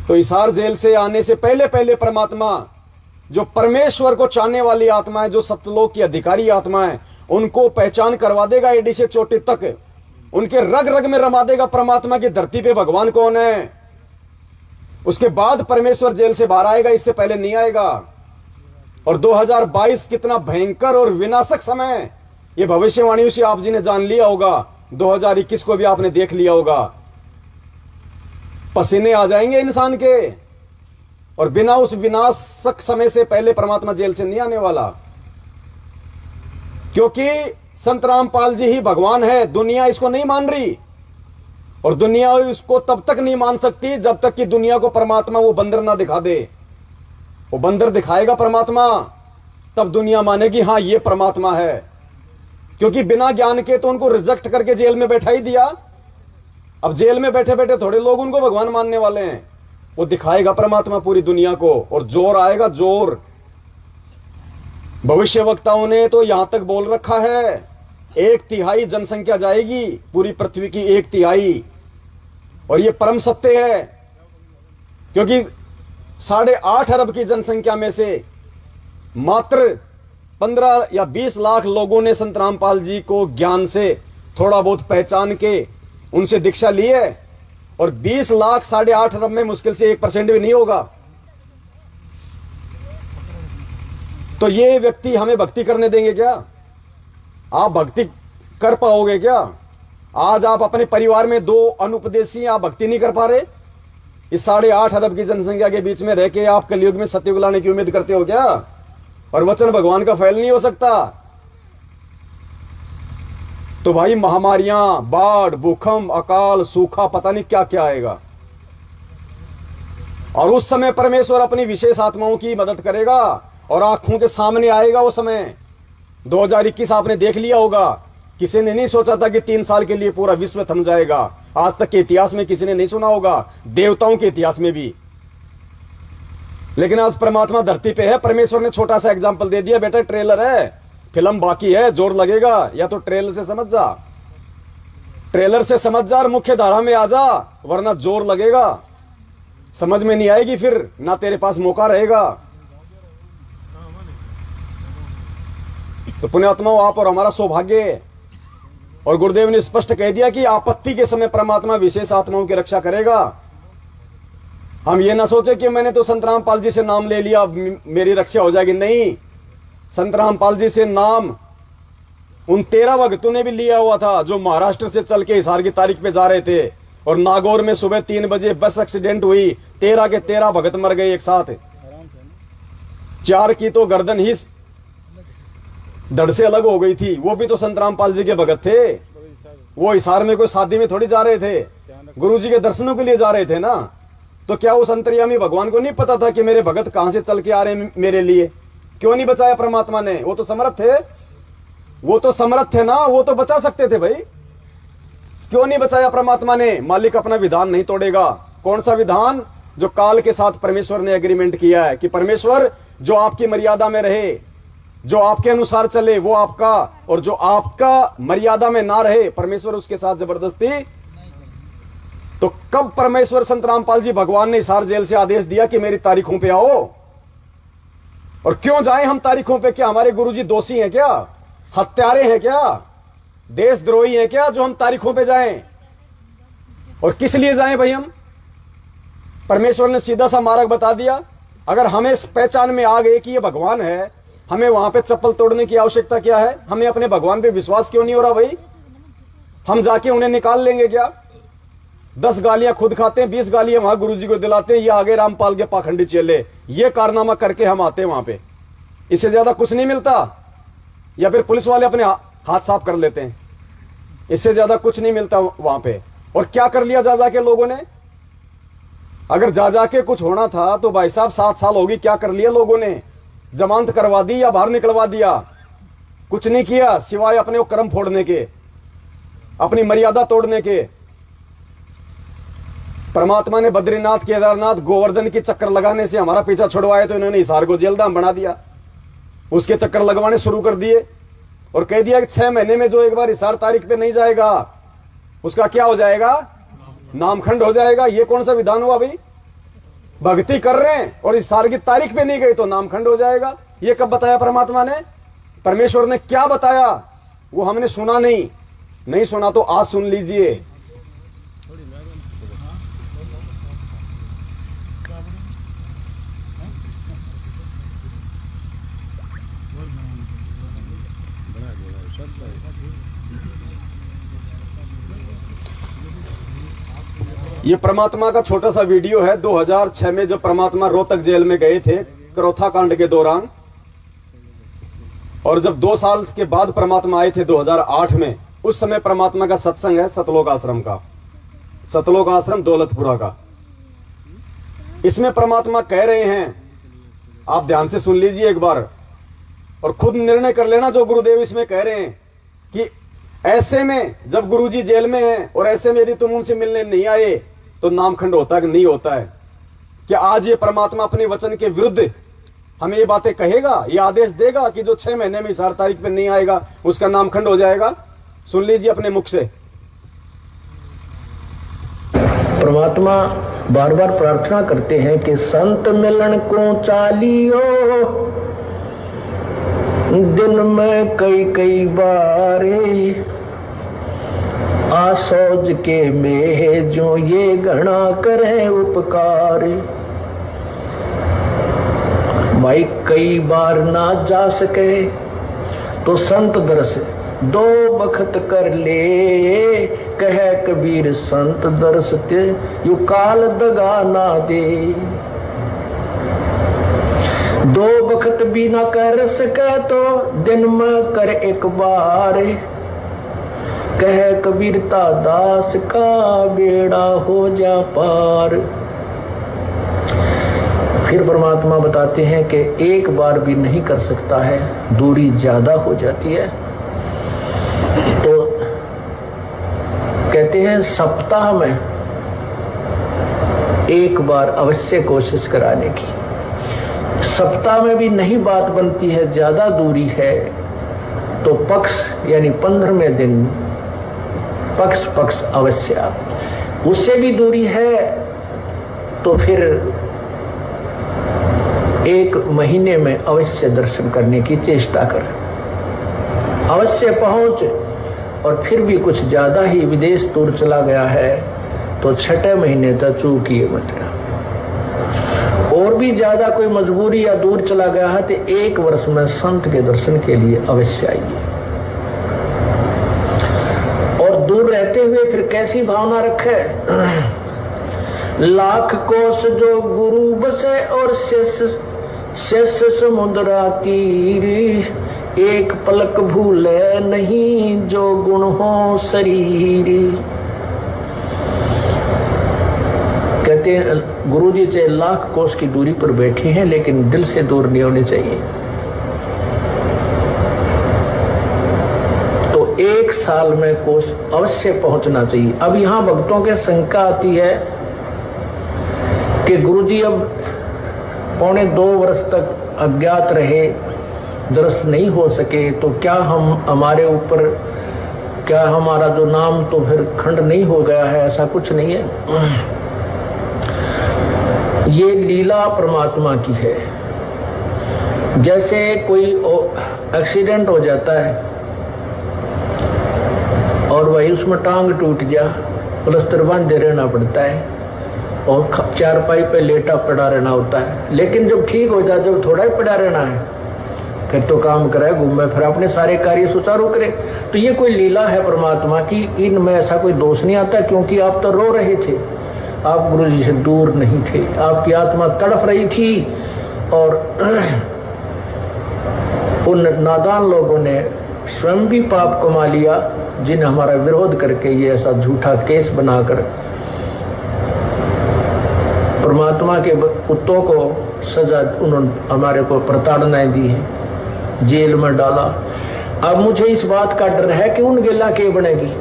तो हिसार जेल से आने से पहले पहले परमात्मा, जो परमेश्वर को चाहने वाली आत्मा है, जो सत्यलोक की अधिकारी आत्मा है, उनको पहचान करवा देगा एडी से चोटी तक, उनके रग रग में रमा देगा परमात्मा की धरती पे भगवान कौन है। उसके बाद परमेश्वर जेल से बाहर आएगा, इससे पहले नहीं आएगा। और 2022 कितना भयंकर और विनाशक समय है, ये भविष्यवाणियों से आप जी ने जान लिया होगा। 2021 को भी आपने देख लिया होगा। पसीने आ जाएंगे इंसान के, और बिना उस विनाशक समय से पहले परमात्मा जेल से नहीं आने वाला, क्योंकि संत रामपाल जी ही भगवान है। दुनिया इसको नहीं मान रही, और दुनिया इसको तब तक नहीं मान सकती जब तक कि दुनिया को परमात्मा वो बंदर ना दिखा दे। वो बंदर दिखाएगा परमात्मा, तब दुनिया मानेगी हाँ ये परमात्मा है। क्योंकि बिना ज्ञान के तो उनको रिजेक्ट करके जेल में बैठा ही दिया। अब जेल में बैठे बैठे थोड़े लोग उनको भगवान मानने वाले हैं। वो दिखाएगा परमात्मा पूरी दुनिया को, और जोर आएगा, जोर। भविष्य वक्ताओं ने तो यहां तक बोल रखा है, 1/3 जनसंख्या जाएगी पूरी पृथ्वी की, 1/3। और ये परम सत्य है, क्योंकि 8.5 अरब की जनसंख्या में से मात्र 15 या 20 लाख लोगों ने संत रामपाल जी को ज्ञान से थोड़ा बहुत पहचान के उनसे दीक्षा ली है। और 20 लाख 8.5 अरब में मुश्किल से 1% भी नहीं होगा। तो ये व्यक्ति हमें भक्ति करने देंगे क्या? आप भक्ति कर पाओगे क्या? आज आप अपने परिवार में 2 अनुपदेशी, आप भक्ति नहीं कर पा रहे। इस 8.5 अरब की जनसंख्या के बीच में रह के आप कलयुग में सत्युग लाने की उम्मीद करते हो क्या? और वचन भगवान का फैल नहीं हो सकता। तो भाई महामारियां, बाढ़, भूकंप, अकाल, सूखा, पता नहीं क्या क्या आएगा। और उस समय परमेश्वर अपनी विशेष आत्माओं की मदद करेगा, और आंखों के सामने आएगा वो समय। 2021 आपने देख लिया होगा। किसी ने नहीं सोचा था कि 3 साल के लिए पूरा विश्व थम जाएगा। आज तक के इतिहास में किसी ने नहीं सुना होगा, देवताओं के इतिहास में भी। लेकिन आज परमात्मा धरती पे है। परमेश्वर ने छोटा सा एग्जाम्पल दे दिया, बेटा ट्रेलर है, फिल्म बाकी है, जोर लगेगा। या तो ट्रेलर से समझ जा, ट्रेलर से समझ जा और मुख्य धारा में आ जा, वरना जोर लगेगा, समझ में नहीं आएगी, फिर ना तेरे पास मौका रहेगा। तो पुण्यात्माओं, आप और हमारा सौभाग्य है। और गुरुदेव ने स्पष्ट कह दिया कि आपत्ति के समय परमात्मा विशेष आत्माओं की रक्षा करेगा। हम ये ना सोचे कि मैंने तो संत रामपाल जी से नाम ले लिया, मेरी रक्षा हो जाएगी। नहीं, संत रामपाल जी से नाम उन 13 भक्तों ने भी लिया हुआ था, जो महाराष्ट्र से चल के हिसार की तारीख पे जा रहे थे। और नागौर में सुबह 3 बजे बस एक्सीडेंट हुई, 13 के 13 भगत मर गए एक साथ। 4 की तो गर्दन ही धड़ से अलग हो गई थी। वो भी तो संत रामपाल जी के भगत थे। वो हिसार में कोई शादी में थोड़ी जा रहे थे, गुरु जी के दर्शनों के लिए जा रहे थे ना। तो क्या उस अंतर्यामी भगवान को नहीं पता था कि मेरे भगत कहां से चल के आ रहे हैं मेरे लिए? क्यों नहीं बचाया परमात्मा ने? वो तो समर्थ थे, वो तो समर्थ थे ना, वो तो बचा सकते थे भाई। क्यों नहीं बचाया परमात्मा ने? मालिक अपना विधान नहीं तोड़ेगा। कौन सा विधान? जो काल के साथ परमेश्वर ने एग्रीमेंट किया है कि परमेश्वर जो आपकी मर्यादा में रहे, जो आपके अनुसार चले वो आपका, और जो आपका मर्यादा में ना रहे परमेश्वर उसके साथ जबरदस्ती। तो कब परमेश्वर संत रामपाल जी भगवान ने हिसार जेल से आदेश दिया कि मेरी तारीखों पे आओ? और क्यों जाएं हम तारीखों पे? क्या हमारे गुरुजी दोषी हैं क्या? हत्यारे हैं क्या? देशद्रोही हैं क्या जो हम तारीखों पे जाएं? और किस लिए जाएं भाई हम? परमेश्वर ने सीधा सा मार्ग बता दिया। अगर हमें इस पहचान में आ गए कि ये भगवान है, हमें वहां पे चप्पल तोड़ने की आवश्यकता क्या है? हमें अपने भगवान पे विश्वास क्यों नहीं हो रहा भाई? हम जाके उन्हें निकाल लेंगे क्या? 10 गालियां खुद खाते हैं, 20 गालियां वहां गुरुजी को दिलाते हैं, ये आगे रामपाल के पाखंडी चेले, ये कारनामा करके हम आते हैं वहां पे। इससे ज्यादा कुछ नहीं मिलता। या फिर पुलिस वाले अपने हाथ साफ कर लेते हैं, इससे ज्यादा कुछ नहीं मिलता वहां पे। और क्या कर लिया जा जाके लोगों ने? अगर जा जाके कुछ होना था तो भाई साहब 7 साल होगी, क्या कर लिया लोगों ने? जमानत करवा दी या बाहर निकलवा दिया? कुछ नहीं किया सिवाय अपने वो कर्म फोड़ने के, अपनी मर्यादा तोड़ने के। परमात्मा ने बद्रीनाथ, केदारनाथ, गोवर्धन की चक्कर लगाने से हमारा पीछा छुड़वाया, तो इन्होंने हिसार को जेलधाम बना दिया। उसके चक्कर लगवाने शुरू कर दिए और कह दिया कि 6 महीने में जो एक बार हिसार तारीख पे नहीं जाएगा उसका क्या हो जाएगा? नामखंड हो जाएगा। ये कौन सा विधान हुआ भाई? भक्ति कर रहे हैं और इस साल की तारीख पे नहीं गई तो नामखंड हो जाएगा। ये कब बताया परमात्मा ने? परमेश्वर ने क्या बताया वो हमने सुना नहीं सुना तो आज सुन लीजिए। ये परमात्मा का छोटा सा वीडियो है 2006 में जब परमात्मा रोहतक जेल में गए थे करोथा कांड के दौरान, और जब 2 साल के बाद परमात्मा आए थे 2008 में, उस समय परमात्मा का सत्संग है सतलोक आश्रम का, सतलोक आश्रम दौलतपुरा का। इसमें परमात्मा कह रहे हैं, आप ध्यान से सुन लीजिए एक बार और खुद निर्णय कर लेना जो गुरुदेव इसमें कह रहे हैं कि ऐसे में जब गुरुजी जेल में हैं और ऐसे में यदि तुम उनसे मिलने नहीं आए तो नामखंड होता है कि नहीं होता है? क्या आज ये परमात्मा अपने वचन के विरुद्ध हमें ये बातें कहेगा, ये आदेश देगा कि जो 6 महीने में इस हर तारीख पे नहीं आएगा उसका नामखंड हो जाएगा? सुन लीजिए अपने मुख से। परमात्मा बार बार प्रार्थना करते हैं कि संत मिलन को चालियो, दिन में कई बारे आसोज के में जो ये घना करे उपकार। भाई कई बार ना जा सके तो संत दर्श 2 बखत कर ले, कह कबीर संत दर्श ते यू काल दगा ना दे। 2 बखत भी ना कर सके तो दिन में कर एक बार, कह कबीरता दास का बेड़ा हो जा पार। फिर परमात्मा बताते हैं कि एक बार भी नहीं कर सकता है, दूरी ज्यादा हो जाती है। तो कहते हैं सप्ताह में एक बार अवश्य कोशिश कराने की। सप्ताह में भी नहीं बात बनती है, ज्यादा दूरी है तो पक्ष यानी 15वें दिन पक्ष अवश्य। उससे भी दूरी है तो फिर 1 महीने में अवश्य दर्शन करने की चेष्टा कर, अवश्य पहुंच। और फिर भी कुछ ज्यादा ही विदेश दूर चला गया है तो 6 महीने तक चूकिए मत। और भी ज्यादा कोई मजबूरी या दूर चला गया है तो 1 वर्ष में संत के दर्शन के लिए अवश्य आइए। और दूर रहते हुए फिर कैसी भावना रखे? लाख कोस जो गुरु बसे और शेष समुद्रा तीर, एक पलक भूले नहीं जो गुण हो शरीर। कहते हैं गुरुजी चाहे लाख कोस की दूरी पर बैठे हैं लेकिन दिल से दूर नहीं होने चाहिए। तो 1 साल में कोस अवश्य पहुंचना चाहिए। अब यहां भक्तों के शंका आती है कि गुरुजी अब 1.25 वर्ष तक अज्ञात रहे, दर्श नहीं हो सके तो क्या हमारे ऊपर क्या हमारा जो नाम तो फिर खंड नहीं हो गया है? ऐसा कुछ नहीं है। ये लीला परमात्मा की है। जैसे कोई एक्सीडेंट हो जाता है और वही उसमें टांग टूट गया, प्लास्टर बांधे रहना पड़ता है और चारपाई पे लेटा पड़ा रहना होता है। लेकिन जब ठीक हो जाए, जब थोड़ा ही पड़ा रहना है, फिर तो काम करे, घूमे, फिर अपने सारे कार्य सुचारू करे। तो ये कोई लीला है परमात्मा की, इनमें ऐसा कोई दोष नहीं आता। क्योंकि आप तो रो रहे थे, आप गुरु जी से दूर नहीं थे, आपकी आत्मा तड़फ रही थी और उन नादान लोगों ने स्वयं भी पाप कमा लिया जिन्हें हमारा विरोध करके ये ऐसा झूठा केस बनाकर परमात्मा के कुत्तों को सजा उन्होंने हमारे को प्रताड़नाएं दी है, जेल में डाला। अब मुझे इस बात का डर है कि उन गेला के बनेगी।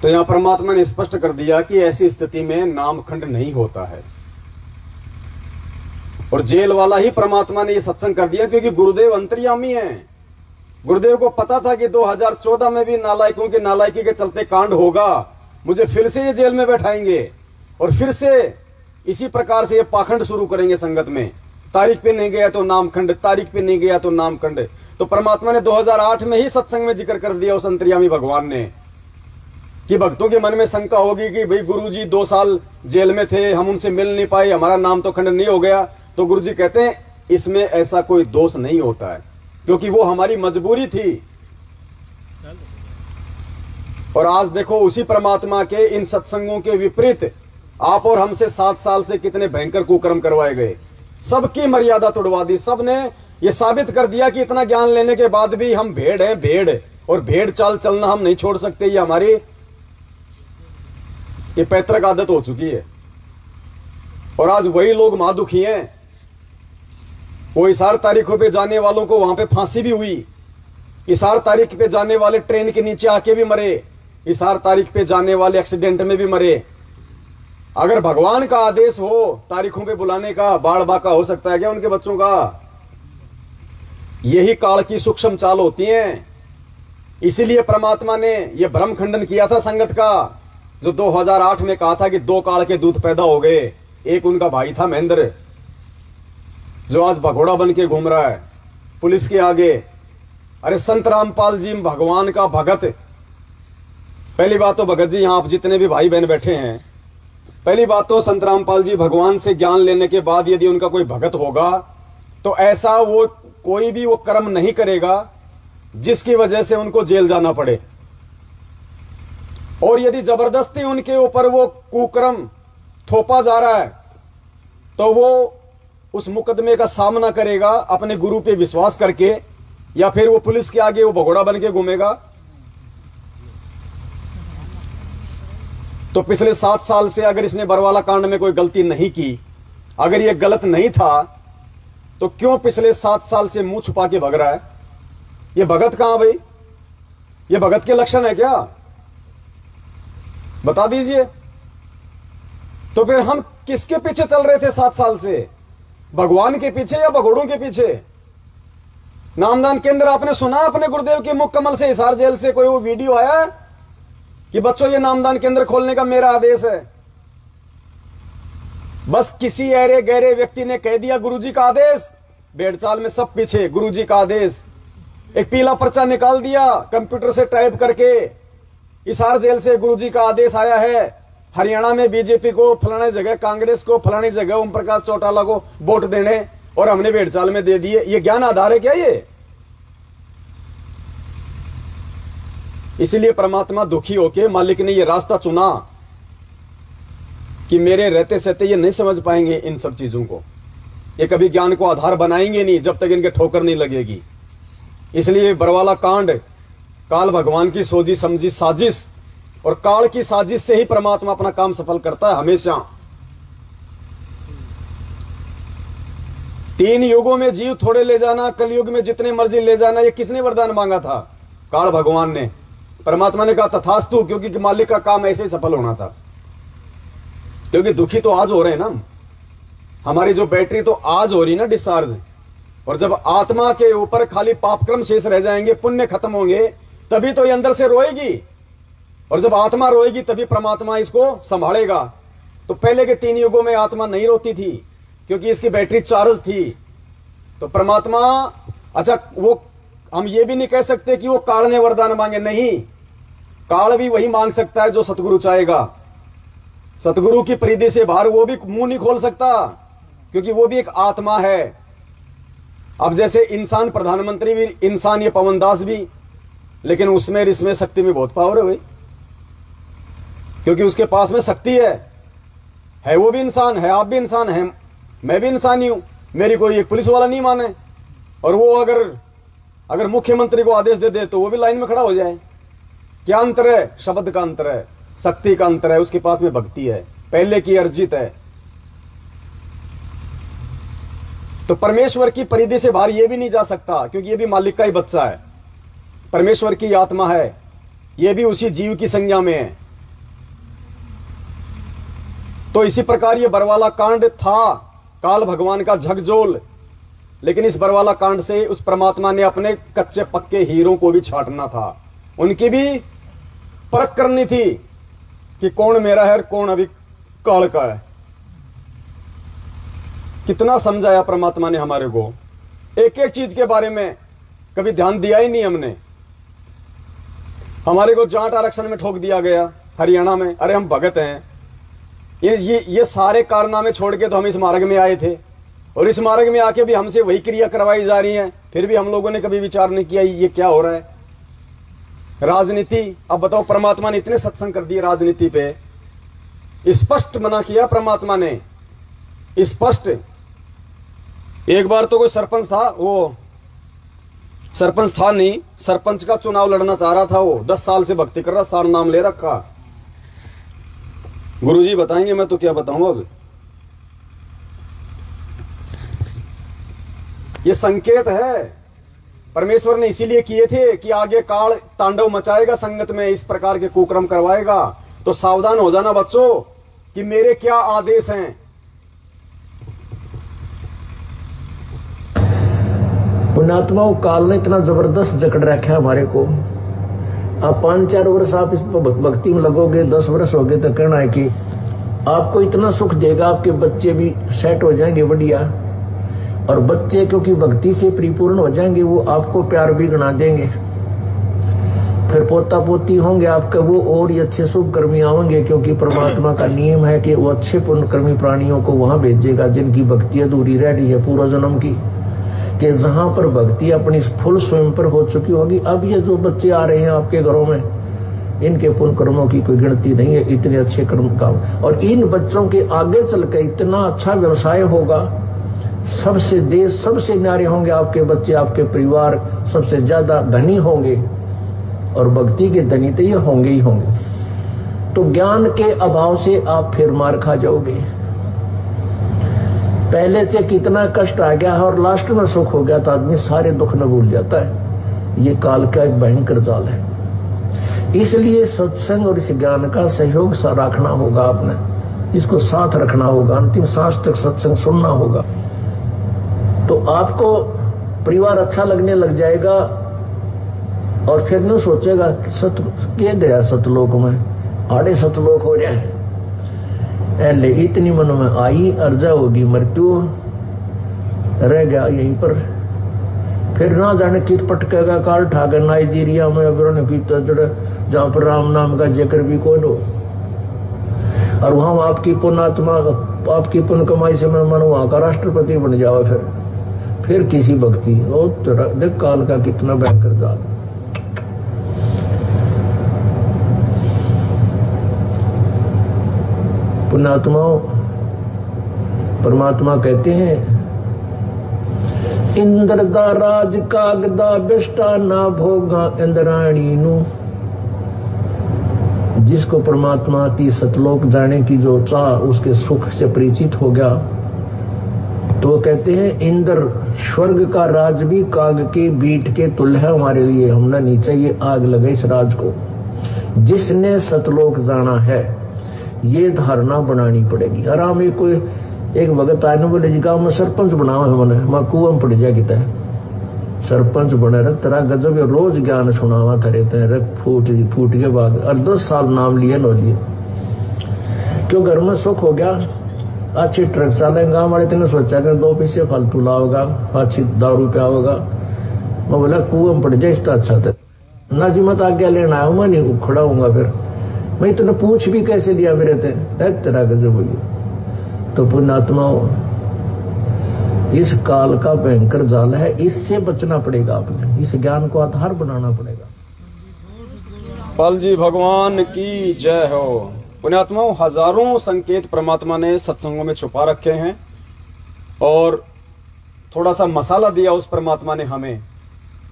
तो यहां परमात्मा ने स्पष्ट कर दिया कि ऐसी स्थिति में नामखंड नहीं होता है। और जेल वाला ही परमात्मा ने यह सत्संग कर दिया क्योंकि गुरुदेव अंतर्यामी हैं। गुरुदेव को पता था कि 2014 में भी नालायकों की नालायकी के चलते कांड होगा, मुझे फिर से ये जेल में बैठाएंगे। और फिर से इसी प्रकार से ये पाखंड शुरू करेंगे संगत में। तारीख पे नहीं गया तो नामखंड, तारीख पे नहीं गया तो नामखंड। तो परमात्मा ने 2008 में ही सत्संग में जिक्र कर दिया उस अंतर्यामी भगवान ने कि भक्तों के मन में शंका होगी कि भाई गुरुजी 2 साल जेल में थे, हम उनसे मिल नहीं पाए, हमारा नाम तो खंड नहीं हो गया। तो गुरुजी कहते हैं इसमें ऐसा कोई दोष नहीं होता है, क्योंकि वो हमारी मजबूरी थी। और आज देखो उसी परमात्मा के इन सत्संगों के विपरीत आप और हमसे 7 साल से कितने भयंकर कुकर्म करवाए गए। सबकी मर्यादा तोड़वा दी। सबने ये साबित कर दिया कि इतना ज्ञान लेने के बाद भी हम भेड़ हैं, भेड़, और भेड़ चाल चलना हम नहीं छोड़ सकते। ये हमारी ये पैतृक आदत हो चुकी है। और आज वही लोग महादुखी हैं। वो इशार तारीखों पे जाने वालों को वहां पे फांसी भी हुई। इशार तारीख पे जाने वाले ट्रेन के नीचे आके भी मरे। इशार तारीख पे जाने वाले एक्सीडेंट में भी मरे। अगर भगवान का आदेश हो तारीखों पे बुलाने का, बाढ़ बाका हो सकता है क्या उनके बच्चों का? यही काल की सूक्ष्म चाल होती है। इसीलिए परमात्मा ने यह भ्रम खंडन किया था संगत का, जो 2008 में कहा था कि 2 काल के दूत पैदा हो गए। एक उनका भाई था महेंद्र, जो आज भगोड़ा बन के घूम रहा है पुलिस के आगे। अरे संत रामपाल जी भगवान का भगत। पहली बात तो भगत जी, यहां आप जितने भी भाई बहन बैठे हैं, पहली बात तो संत रामपाल जी भगवान से ज्ञान लेने के बाद यदि उनका कोई भगत होगा तो ऐसा वो कोई भी वो कर्म नहीं करेगा जिसकी वजह से उनको जेल जाना पड़े। और यदि जबरदस्ती उनके ऊपर वो कुकर्म थोपा जा रहा है तो वो उस मुकदमे का सामना करेगा अपने गुरु पे विश्वास करके, या फिर वो पुलिस के आगे वो भगोड़ा बन के घूमेगा। तो पिछले 7 साल से अगर इसने बरवाला कांड में कोई गलती नहीं की, अगर ये गलत नहीं था, तो क्यों पिछले 7 साल से मुंह छुपा के भग रहा है? ये भगत कहां भाई? ये भगत के लक्षण है क्या? बता दीजिए। तो फिर हम किसके पीछे चल रहे थे 7 साल से? भगवान के पीछे या भगोड़ों के पीछे? नामदान केंद्र आपने सुना अपने गुरुदेव के मुख कमल से हिसार जेल से कोई वो वीडियो आया कि बच्चों ये नामदान केंद्र खोलने का मेरा आदेश है? बस किसी ऐरे गहरे व्यक्ति ने कह दिया गुरुजी का आदेश, भेड़चाल में सब पीछे, गुरुजी का आदेश। एक पीला पर्चा निकाल दिया कंप्यूटर से टाइप करके, हिसार जेल से गुरुजी का आदेश आया है, हरियाणा में बीजेपी को, फलाने जगह कांग्रेस को, फलानी जगह ओम प्रकाश चौटाला को वोट देने, और हमने भेड़चाल में दे दिए। ये ज्ञान आधार है क्या ये? इसीलिए परमात्मा दुखी होके, मालिक ने ये रास्ता चुना कि मेरे रहते सहते ये नहीं समझ पाएंगे इन सब चीजों को। ये कभी ज्ञान को आधार बनाएंगे नहीं जब तक इनके ठोकर नहीं लगेगी। इसलिए बरवाला कांड काल भगवान की सोची समझी साजिश, और काल की साजिश से ही परमात्मा अपना काम सफल करता है हमेशा। 3 युगों में जीव थोड़े ले जाना, कलयुग में जितने मर्जी ले जाना, ये किसने वरदान मांगा था? काल भगवान ने। परमात्मा ने कहा तथास्तु, क्योंकि मालिक का काम ऐसे ही सफल होना था। क्योंकि दुखी तो आज हो रहे हैं ना, हमारी जो बैटरी तो आज हो रही ना डिस्चार्ज। और जब आत्मा के ऊपर खाली पापक्रम शेष रह जाएंगे, पुण्य खत्म होंगे, तभी तो ये अंदर से रोएगी। और जब आत्मा रोएगी तभी परमात्मा इसको संभालेगा। तो पहले के 3 युगों में आत्मा नहीं रोती थी क्योंकि इसकी बैटरी चार्ज थी। तो परमात्मा, अच्छा वो हम ये भी नहीं कह सकते कि वो काल ने वरदान मांगे, नहीं, काल भी वही मांग सकता है जो सतगुरु चाहेगा। सतगुरु की परिधि से बाहर वो भी मुंह नहीं खोल सकता, क्योंकि वो भी एक आत्मा है। अब जैसे इंसान प्रधानमंत्री भी इंसान, ये पवनदास भी, लेकिन उसमें इसमें शक्ति में बहुत पावर है भाई, क्योंकि उसके पास में शक्ति है। वो भी इंसान है, आप भी इंसान है, मैं भी इंसान ही हूं। मेरी कोई एक पुलिस वाला नहीं माने, और वो अगर मुख्यमंत्री को आदेश दे दे तो वो भी लाइन में खड़ा हो जाए। क्या अंतर है? शब्द का अंतर है, शक्ति का अंतर है। उसके पास में भक्ति है, पहले की अर्जित है। तो परमेश्वर की परिधि से बाहर ये भी नहीं जा सकता, क्योंकि ये भी मालिक का ही बच्चा है, परमेश्वर की आत्मा है, ये भी उसी जीव की संज्ञा में है। तो इसी प्रकार ये बरवाला कांड था काल भगवान का झकझोल। लेकिन इस बरवाला कांड से उस परमात्मा ने अपने कच्चे पक्के हीरों को भी छांटना था, उनकी भी परख करनी थी कि कौन मेरा है और कौन अभी काल का है। कितना समझाया परमात्मा ने हमारे को, एक एक चीज के बारे में कभी ध्यान दिया ही नहीं हमने। हमारे को जाट आरक्षण में ठोक दिया गया हरियाणा में, अरे हम भगत हैं। ये सारे कारनामे छोड़ के तो हम इस मार्ग में आए थे, और इस मार्ग में आके भी हमसे वही क्रिया करवाई जा रही है, फिर भी हम लोगों ने कभी विचार नहीं किया ये क्या हो रहा है। राजनीति, अब बताओ, परमात्मा ने इतने सत्संग कर दिए राजनीति पे, स्पष्ट मना किया परमात्मा ने, स्पष्ट। एक बार तो कोई सरपंच था, वो सरपंच था नहीं, सरपंच का चुनाव लड़ना चाह रहा था, वो 10 साल से भक्ति कर रहा, सारा नाम ले रखा। गुरुजी बताएंगे, मैं तो क्या बताऊं अब। ये संकेत है, परमेश्वर ने इसीलिए किए थे कि आगे काल तांडव मचाएगा, संगत में इस प्रकार के कुक्रम करवाएगा, तो सावधान हो जाना बच्चों कि मेरे क्या आदेश हैं। पुण्यात्माओं, काल ने इतना जबरदस्त जकड़ रखा है हमारे को। आप 5-4 वर्ष आप इस भक्ति में लगोगे, 10 वर्ष हो गए तो कहना है कि आपको इतना सुख देगा, आपके बच्चे भी सेट हो जाएंगे बढ़िया, और बच्चे क्योंकि भक्ति से परिपूर्ण हो जाएंगे, वो आपको प्यार भी गणा देंगे। फिर पोता पोती होंगे आपके, वो और ही अच्छे शुभ कर्मी आवेंगे, क्योंकि परमात्मा का नियम है कि वो अच्छे पुण्यकर्मी प्राणियों को वहां भेजेगा जिनकी भक्ति अधूरी रह रही है पूर्व जन्म की, कि जहां पर भक्ति अपनी फुल स्वयं पर हो चुकी होगी। अब ये जो बच्चे आ रहे हैं आपके घरों में, इनके पुण्य कर्मों की कोई गिनती नहीं है, इतने अच्छे कर्म का, और इन बच्चों के आगे चल के इतना अच्छा व्यवसाय होगा, सबसे देश सबसे न्यारे होंगे आपके बच्चे, आपके परिवार सबसे ज्यादा धनी होंगे, और भक्ति के धनी तो ये होंगे ही होंगे। तो ज्ञान के अभाव से आप फिर मार खा जाओगे। पहले से कितना कष्ट आ गया है और लास्ट में सुख हो गया तो आदमी सारे दुख न भूल जाता है। ये काल का एक भयंकर जाल है। इसलिए सत्संग और इस ज्ञान का सहयोग सा रखना होगा, आपने इसको साथ रखना होगा, अंतिम सांस तक सत्संग सुनना होगा, तो आपको परिवार अच्छा लगने लग जाएगा। और फिर न सोचेगा सत के दया सतलोक में आड़े सतलोक हो जाए, पहले इतनी मन में आई अर्जा होगी मृत्यु, रह गया यहीं पर। फिर ना जाने कित पटकेगा काल ठाकर नाइजीरिया में अबरण की तजड़, जहां पर राम नाम का जिक्र भी कौन हो, और वहां आपकी पुण्यात्मा आपकी पुण्य कमाई से मैं मन वहां का राष्ट्रपति बन जाओ। फिर किसी भक्ति, और देख काल का कितना भयंकर जाल। पुण्यात्माओं, परमात्मा कहते हैं इंद्र दा राज कागदा बिष्टा ना भोगा इंद्राणी नु। जिसको परमात्मा की सतलोक जाने की जो चाह, उसके सुख से परिचित हो गया, तो कहते हैं इंद्र स्वर्ग का राज भी काग के बीट के तुल्य है हमारे लिए, हमने नहीं चाहिए आग लगे इस राज को। जिसने सतलोक जाना है ये धारणा बनानी पड़ेगी। आराम में कोई एक भगत आए बोले जी गाँव में सरपंच बनाओ है, मैंने माँ कुआं पड़ जाए कितना सरपंच बने रहे तेरा गजब, रोज ज्ञान सुनावा करे तेरे फूट के बाद, और 10 साल नाम लिए नो लिए, क्यों घर में सुख हो गया, अच्छी ट्रक चलेगा। गाँव वाले तेने सोचा कर 2 पैसे फालतू लाओगा, अच्छी दारू पियाओगा। मैं बोला कुआं पड़ जाए इसका अच्छा था ना जी, मत आज्ञा लेना है, मैं नहीं खड़ा हूंगा। फिर मैं तुमने पूछ भी कैसे लिया मेरे तेरा गजब हुई। तो पुण्यात्माओं, इस काल का भयंकर जाल है, इससे बचना पड़ेगा, आपने इस ज्ञान को आधार बनाना पड़ेगा। पाल जी भगवान की जय हो। पुण्यात्माओं, हजारों संकेत परमात्मा ने सत्संगों में छुपा रखे हैं, और थोड़ा सा मसाला दिया उस परमात्मा ने हमें,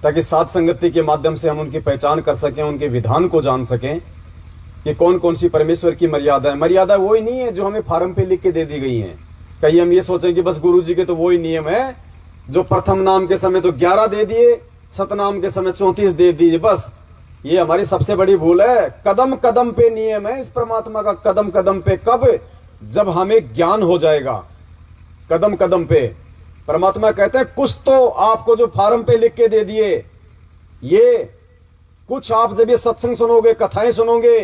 ताकि साथ संगति के माध्यम से हम उनकी पहचान कर सकें, उनके विधान को जान सकें कि कौन कौन सी परमेश्वर की मर्यादा है। मर्यादा वही नहीं है जो हमें फार्म पे लिख के दे दी गई है। कहीं हम ये सोचें कि बस गुरु जी के तो वही नियम है जो प्रथम नाम के समय तो 11 दे दिए, सतनाम के समय 34 दे दिए, बस। ये हमारी सबसे बड़ी भूल है। कदम कदम पे नियम है इस परमात्मा का, कदम कदम पे। कब? जब हमें ज्ञान हो जाएगा। कदम कदम पे परमात्मा कहते हैं कुछ तो आपको जो फार्म पे लिख के दे दिए, ये कुछ आप जब ये सत्संग सुनोगे, कथाएं सुनोगे,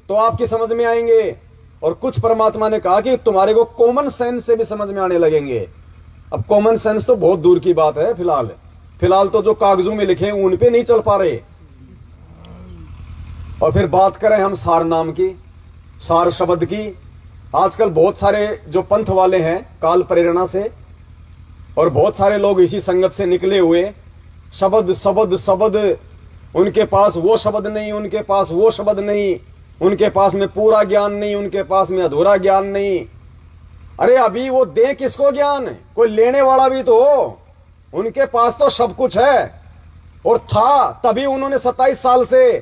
तो आपकी समझ में आएंगे। और कुछ परमात्मा ने कहा कि तुम्हारे को कॉमन सेंस से भी समझ में आने लगेंगे। अब कॉमन सेंस तो बहुत दूर की बात है, फिलहाल तो जो कागजों में लिखे हैं उन पे नहीं चल पा रहे। और फिर बात करें हम सार नाम की, सार शब्द की। आजकल बहुत सारे जो पंथ वाले हैं काल प्रेरणा से, और बहुत सारे लोग इसी संगत से निकले हुए, शब्द शब्द शब्द, उनके पास वो शब्द नहीं, उनके पास वो शब्द नहीं, उनके पास में पूरा ज्ञान नहीं, उनके पास में अधूरा ज्ञान नहीं। अरे अभी वो दे किसको ज्ञान, कोई लेने वाला भी तो हो। उनके पास तो सब कुछ है, और था तभी उन्होंने 27 साल से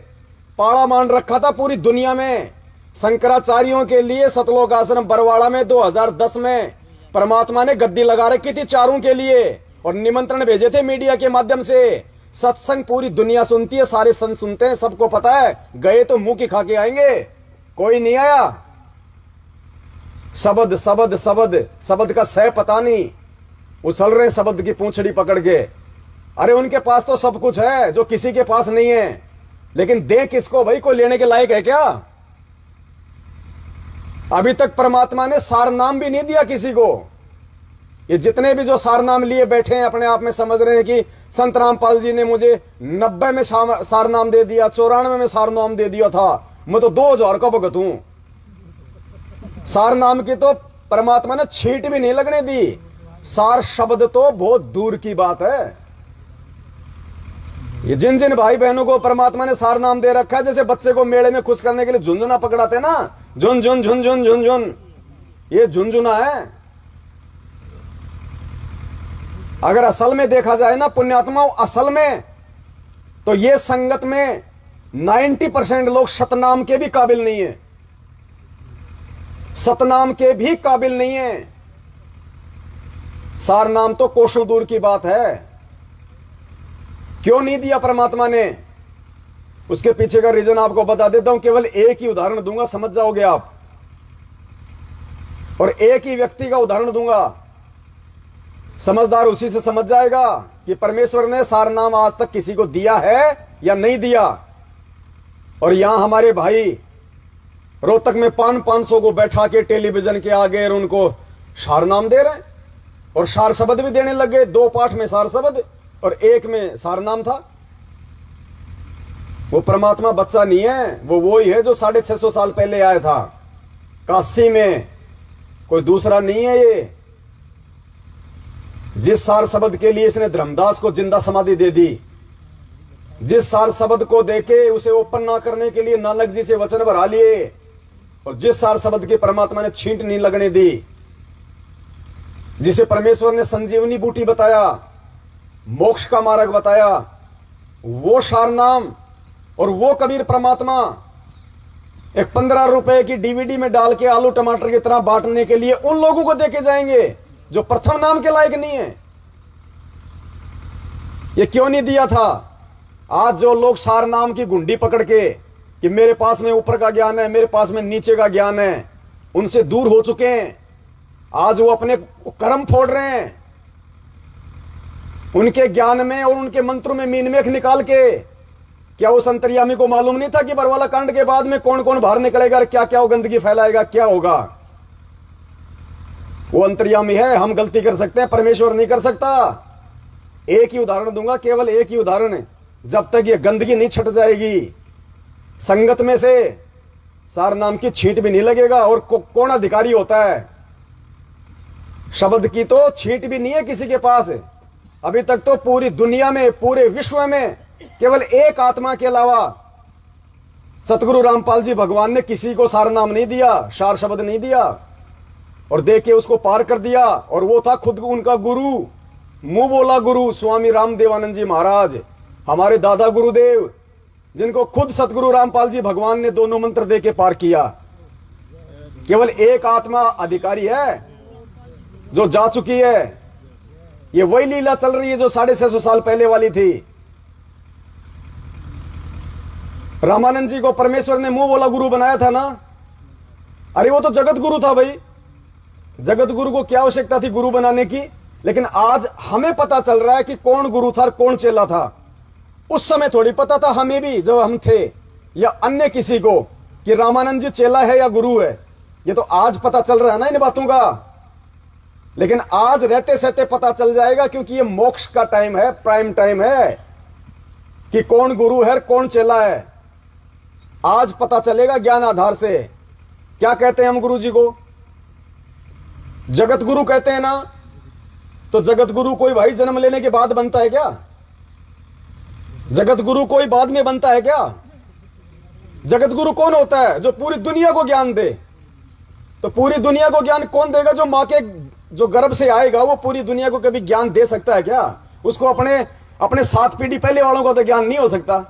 पाड़ा मान रखा था पूरी दुनिया में। शंकराचार्यों के लिए सतलोक आश्रम बरवाड़ा में 2010 में परमात्मा ने गद्दी लगा रखी थी चारों के लिए, और निमंत्रण भेजे थे मीडिया के माध्यम से। सत्संग पूरी दुनिया सुनती है, सारे संत सुनते हैं, सबको पता है। गए तो मुंह की खा के आएंगे, कोई नहीं आया। शब्द शब्द शब्द, शब्द का सह पता नहीं, उछल रहे शब्द की पूंछड़ी पकड़ के। अरे उनके पास तो सब कुछ है जो किसी के पास नहीं है, लेकिन दे किसको भाई, कोई लेने के लायक है क्या? अभी तक परमात्मा ने सार नाम भी नहीं दिया किसी को। ये जितने भी जो सार नाम लिए बैठे हैं अपने आप में समझ रहे हैं कि संत रामपाल जी ने मुझे 90 में सार नाम दे दिया, 94 में सार नाम दे दिया था, मैं तो 2000 का भगत हूं। सार नाम की तो परमात्मा ने छींट भी नहीं लगने दी। सार शब्द तो बहुत दूर की बात है। ये जिन जिन भाई बहनों को परमात्मा ने सार नाम दे रखा है, जैसे बच्चे को मेले में खुश करने के लिए झुंझुना पकड़ाते ना, झुन झुन झुन झुन झुन झुन, ये झुंझुना है। अगर असल में देखा जाए ना पुण्यात्माओं, असल में तो ये संगत में 90% लोग सतनाम के भी काबिल नहीं है, सतनाम के भी काबिल नहीं है। सार नाम तो कोसों दूर की बात है। क्यों नहीं दिया परमात्मा ने, उसके पीछे का रीजन आपको बता देता हूं। केवल एक ही उदाहरण दूंगा, समझ जाओगे आप, और एक ही व्यक्ति का उदाहरण दूंगा, समझदार उसी से समझ जाएगा कि परमेश्वर ने सार नाम आज तक किसी को दिया है या नहीं दिया। और यहां हमारे भाई रोहतक में 500 को बैठा के टेलीविजन के आगे और उनको सार नाम दे रहे हैं, और सार शब्द भी देने लग गए। 2 पाठ में सार शब्द और 1 में सार नाम था। वो परमात्मा बच्चा नहीं है, वो ही है जो 650 साल पहले आया था काशी में, कोई दूसरा नहीं है। ये जिस सार शब्द के लिए इसने धर्मदास को जिंदा समाधि दे दी, जिस सार शब्द को देके उसे ओपन ना करने के लिए नानक जी से वचन भरा लिए, और जिस सार शब्द की परमात्मा ने छींट नहीं लगने दी, जिसे परमेश्वर ने संजीवनी बूटी बताया, मोक्ष का मार्ग बताया, वो सार नाम और वो कबीर परमात्मा एक 15 रुपए की डीवीडी में डाल के आलू टमाटर की तरह बांटने के लिए उन लोगों को देके जाएंगे जो प्रथम नाम के लायक नहीं है। ये क्यों नहीं दिया था? आज जो लोग सार नाम की गुंडी पकड़ के कि मेरे पास में ऊपर का ज्ञान है, मेरे पास में नीचे का ज्ञान है, उनसे दूर हो चुके हैं। आज वो अपने कर्म फोड़ रहे हैं, उनके ज्ञान में और उनके मंत्रों में मीनमेख निकाल के। क्या उस अंतर्यामी को मालूम नहीं था कि बरवाला कांड के बाद में कौन कौन बाहर निकलेगा, क्या क्या वो गंदगी फैलाएगा, क्या होगा? वो अंतर्यामी है, हम गलती कर सकते हैं, परमेश्वर नहीं कर सकता। एक ही उदाहरण दूंगा, केवल एक ही उदाहरण। जब तक ये गंदगी नहीं छट जाएगी संगत में से, सार नाम की छींट भी नहीं लगेगा। और कौन अधिकारी होता है? शब्द की तो छींट भी नहीं है किसी के पास। अभी तक तो पूरी दुनिया में, पूरे विश्व में केवल एक आत्मा के अलावा सतगुरु रामपाल जी भगवान ने किसी को सार नाम नहीं दिया, सार शब्द नहीं दिया, और दे के उसको पार कर दिया। और वो था खुद उनका गुरु, मुंह बोला गुरु स्वामी रामदेवानंद जी महाराज, हमारे दादा गुरुदेव, जिनको खुद सतगुरु रामपाल जी भगवान ने दोनों मंत्र दे के पार किया। केवल एक आत्मा अधिकारी है जो जा चुकी है। ये वही लीला चल रही है जो 650 साल पहले वाली थी। रामानंद जी को परमेश्वर ने मुंह बोला गुरु बनाया था ना। अरे वो तो जगत गुरु था भाई, जगत गुरु को क्या आवश्यकता थी गुरु बनाने की? लेकिन आज हमें पता चल रहा है कि कौन गुरु था और कौन चेला था। उस समय थोड़ी पता था हमें भी जब हम थे, या अन्य किसी को, कि रामानंद जी चेला है या गुरु है। ये तो आज पता चल रहा है ना इन बातों का, लेकिन आज रहते सहते पता चल जाएगा, क्योंकि ये मोक्ष का टाइम है, प्राइम टाइम है कि कौन गुरु है कौन चेला है। आज पता चलेगा ज्ञान आधार से। क्या कहते हैं हम गुरु जी को? जगत गुरु कहते हैं ना। तो जगत गुरु कोई भाई जन्म लेने के बाद बनता है क्या? जगत गुरु कोई बाद में बनता है क्या? जगत गुरु कौन होता है? जो पूरी दुनिया को ज्ञान दे। तो पूरी दुनिया को ज्ञान कौन देगा? जो मां के जो गर्भ से आएगा वो पूरी दुनिया को कभी ज्ञान दे सकता है क्या? उसको अपने 7 पीढ़ी पहले वालों का तो ज्ञान नहीं हो सकता।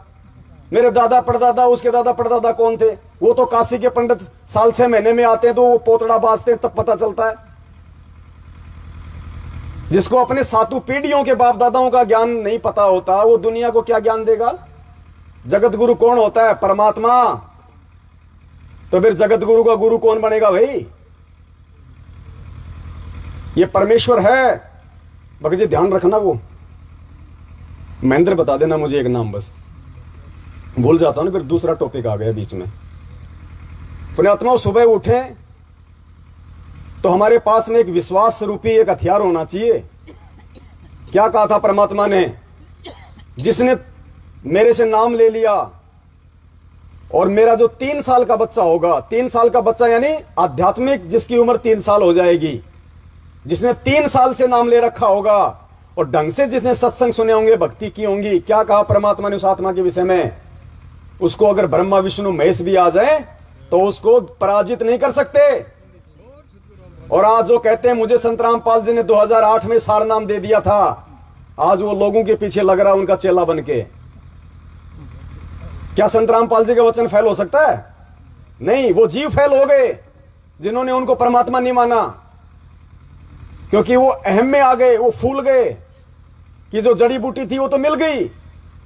मेरे दादा परदादा, उसके दादा परदादा कौन थे? वो तो काशी के पंडित साल 6 महीने में आते हैं, तो वो पोतड़ा बाजते हैं, तब पता चलता है। जिसको अपने 7 पीढ़ियों के बाप दादाओं का ज्ञान नहीं पता होता, वो दुनिया को क्या ज्ञान देगा? जगत गुरु कौन होता है? परमात्मा। तो फिर जगत गुरु का गुरु कौन बनेगा भाई? ये परमेश्वर है। भगत जी ध्यान रखना, वो महेंद्र बता देना मुझे एक नाम, बस भूल जाता हूं ना, फिर दूसरा टॉपिक आ गया बीच में। पुण्यात्माओं, सुबह उठे तो हमारे पास में एक विश्वास रूपी एक हथियार होना चाहिए। क्या कहा था परमात्मा ने? जिसने मेरे से नाम ले लिया, और मेरा जो 3 साल का बच्चा होगा, 3 साल का बच्चा यानी आध्यात्मिक जिसकी उम्र 3 साल हो जाएगी, जिसने 3 साल से नाम ले रखा होगा और ढंग से जिसने सत्संग सुने होंगे, भक्ति की होंगी, क्या कहा परमात्मा ने उस आत्मा के विषय में? उसको अगर ब्रह्मा विष्णु महेश भी आ जाए तो उसको पराजित नहीं कर सकते। और आज जो कहते हैं मुझे संत रामपाल जी ने 2008 में सार नाम दे दिया था, आज वो लोगों के पीछे लग रहा है उनका चेला बन के। क्या संत रामपाल जी का वचन फेल हो सकता है? नहीं, वो जीव फेल हो गए जिन्होंने उनको परमात्मा नहीं माना, क्योंकि वो अहम में आ गए, वो फूल गए कि जो जड़ी बूटी थी वो तो मिल गई।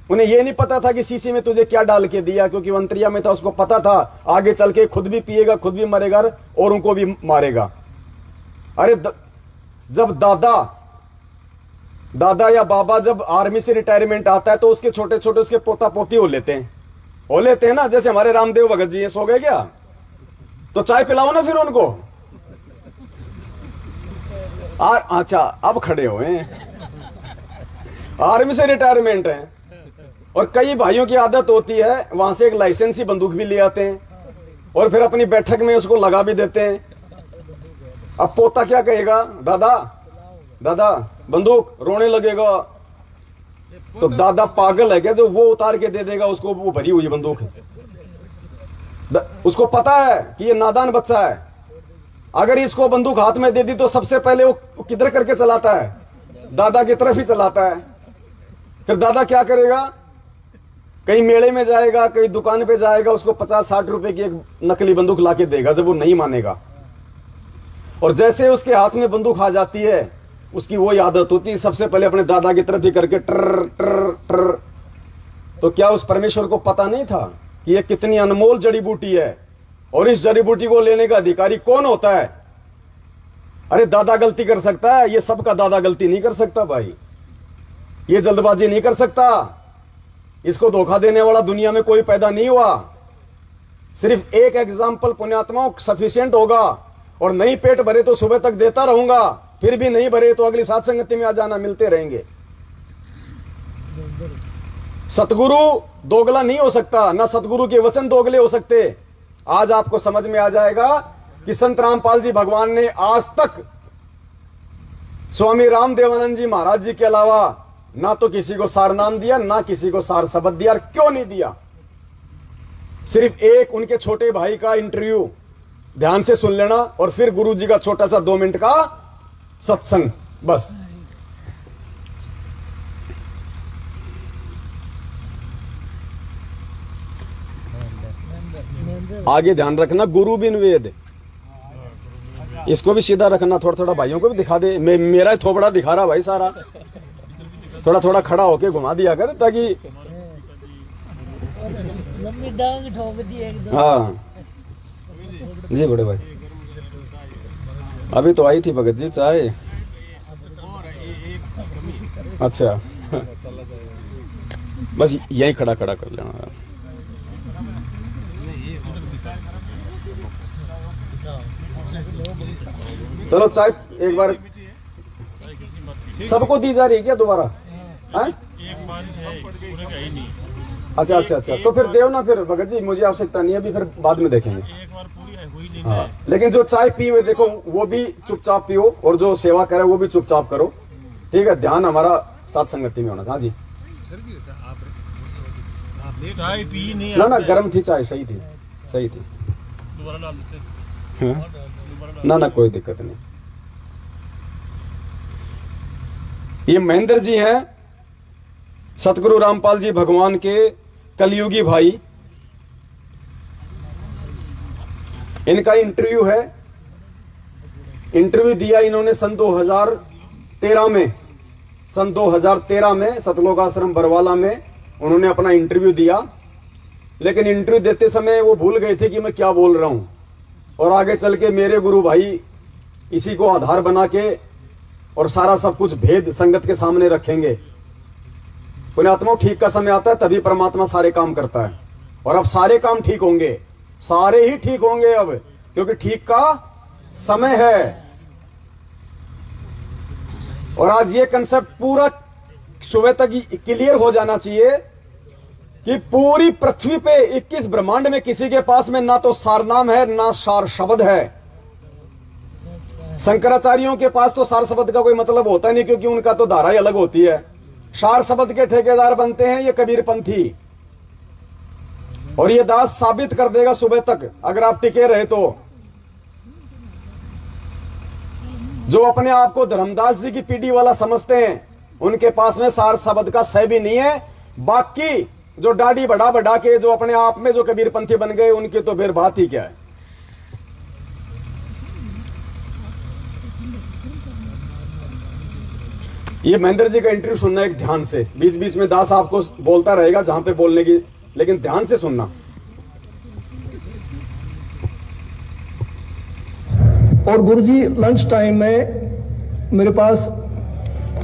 उन्हें ये नहीं पता था कि शीशी में तुझे क्या डाल के दिया, क्योंकि वो अंतरिया में था, उसको पता था आगे चल के खुद भी पिएगा, खुद भी मरेगा और उनको भी मारेगा। अरे जब दादा या बाबा जब आर्मी से रिटायरमेंट आता है तो उसके छोटे छोटे उसके पोता पोती हो लेते हैं ना। जैसे हमारे रामदेव भगत जी सो गए क्या? तो चाय पिलाओ ना फिर उनको। अच्छा, अब खड़े हुए आर्मी से रिटायरमेंट है। और कई भाइयों की आदत होती है वहां से एक लाइसेंसी बंदूक भी ले आते हैं और फिर अपनी बैठक में उसको लगा भी देते हैं। अब पोता क्या कहेगा? दादा बंदूक, रोने लगेगा। तो दादा पागल है क्या जो वो उतार के दे देगा उसको वो भरी हुई बंदूक? उसको पता है कि ये नादान बच्चा है, अगर इसको बंदूक हाथ में दे दी तो सबसे पहले वो किधर करके चलाता है? दादा की तरफ ही चलाता है। फिर दादा क्या करेगा? कहीं मेले में जाएगा, कहीं दुकान पे जाएगा, उसको 50-60 रुपए की एक नकली बंदूक लाके देगा जब वो नहीं मानेगा। और जैसे उसके हाथ में बंदूक आ जाती है, उसकी वो आदत होती है सबसे पहले अपने दादा की तरफ ही करके ट्र ट्र ट्र। तो क्या उस परमेश्वर को पता नहीं था कि ये कितनी अनमोल जड़ी बूटी है और इस जड़ी बूटी को लेने का अधिकारी कौन होता है? अरे दादा गलती कर सकता है, ये सबका दादा गलती नहीं कर सकता भाई, ये जल्दबाजी नहीं कर सकता। इसको धोखा देने वाला दुनिया में कोई पैदा नहीं हुआ। सिर्फ एक एग्जाम्पल पुण्यात्माओं सफिशिएंट होगा। और नहीं पेट भरे तो सुबह तक देता रहूंगा, फिर भी नहीं भरे तो अगली सात संगति में आ जाना, मिलते रहेंगे। सतगुरु दोगला नहीं हो सकता, ना सतगुरु के वचन दोगले हो सकते। आज आपको समझ में आ जाएगा कि संत रामपाल जी भगवान ने आज तक स्वामी रामदेवानंद जी महाराज जी के अलावा ना तो किसी को सार नाम दिया, ना किसी को सार शब्द दिया। क्यों नहीं दिया? सिर्फ एक उनके छोटे भाई का इंटरव्यू ध्यान से सुन लेना और फिर गुरु जी का छोटा सा 2 मिनट का सत्संग, बस। आगे ध्यान रखना, गुरु बिन वेद, इसको भी सीधा रखना। थोड़ा थोड़ा भाइयों को भी दिखा दे। मेरा थोपड़ा दिखा रहा भाई सारा, थोड़ा थोड़ा खड़ा होके घुमा दिया कर ताकि लंबी डांग ठोक दी एकदम। हाँ जी बड़े भाई, अभी तो आई थी भगत जी चाय। अच्छा बस यही खड़ा खड़ा कर लेना। चलो चाय एक बार सबको दी जा रही है क्या दोबारा? हैं? एक बार है, पूरे का ही नहीं। अच्छा अच्छा अच्छा, तो फिर देव ना फिर भगत जी, मुझे आवश्यकता नहीं है अभी, फिर बाद में देखेंगे। एक बार पूरी हुई नहीं। हाँ, लेकिन जो चाय पी हुए देखो वो भी चुपचाप पियो, और जो सेवा करे वो भी चुपचाप करो, ठीक है? ध्यान हमारा साथ संगति में होना। हाँ जी, चाय पी नहीं। ना ना गर्म थी चाय, सही थी सही थी। दोबारा डाल देते। हाँ? ना ना कोई दिक्कत नहीं। ये महेंद्र जी हैं, सतगुरु रामपाल जी भगवान के कलयुगी भाई। इनका इंटरव्यू है, इंटरव्यू दिया इन्होंने सन 2013 में, सन 2013 में सतलोक आश्रम बरवाला में उन्होंने अपना इंटरव्यू दिया। लेकिन इंटरव्यू देते समय वो भूल गए थे कि मैं क्या बोल रहा हूं, और आगे चल के मेरे गुरु भाई इसी को आधार बना के और सारा सब कुछ भेद संगत के सामने रखेंगे। पुण्यात्मा, ठीक का समय आता है तभी परमात्मा सारे काम करता है, और अब सारे काम ठीक होंगे, सारे ही ठीक होंगे अब, क्योंकि ठीक का समय है। और आज ये कंसेप्ट पूरा सुबह तक क्लियर हो जाना चाहिए कि पूरी पृथ्वी पे 21 ब्रह्मांड में किसी के पास में ना तो सार नाम है ना सार शब्द है। शंकराचार्यों के पास तो सार शब्द का कोई मतलब होता नहीं, क्योंकि उनका तो धारा ही अलग होती है। सार शब्द के ठेकेदार बनते हैं ये कबीरपंथी, और ये दास साबित कर देगा सुबह तक अगर आप टिके रहे तो। जो अपने आप को धर्मदास जी की पीढ़ी वाला समझते हैं उनके पास में सार शब्द का सह भी नहीं है। बाकी जो दाढ़ी बढ़ा बढ़ा के जो अपने आप में जो कबीरपंथी बन गए उनकी तो फिर बात ही क्या है। ये महेंद्र जी का इंटरव्यू सुनना एक ध्यान से, बीच बीच में दास आपको बोलता रहेगा जहां पे बोलने की, लेकिन ध्यान से सुनना। और गुरुजी लंच टाइम में मेरे पास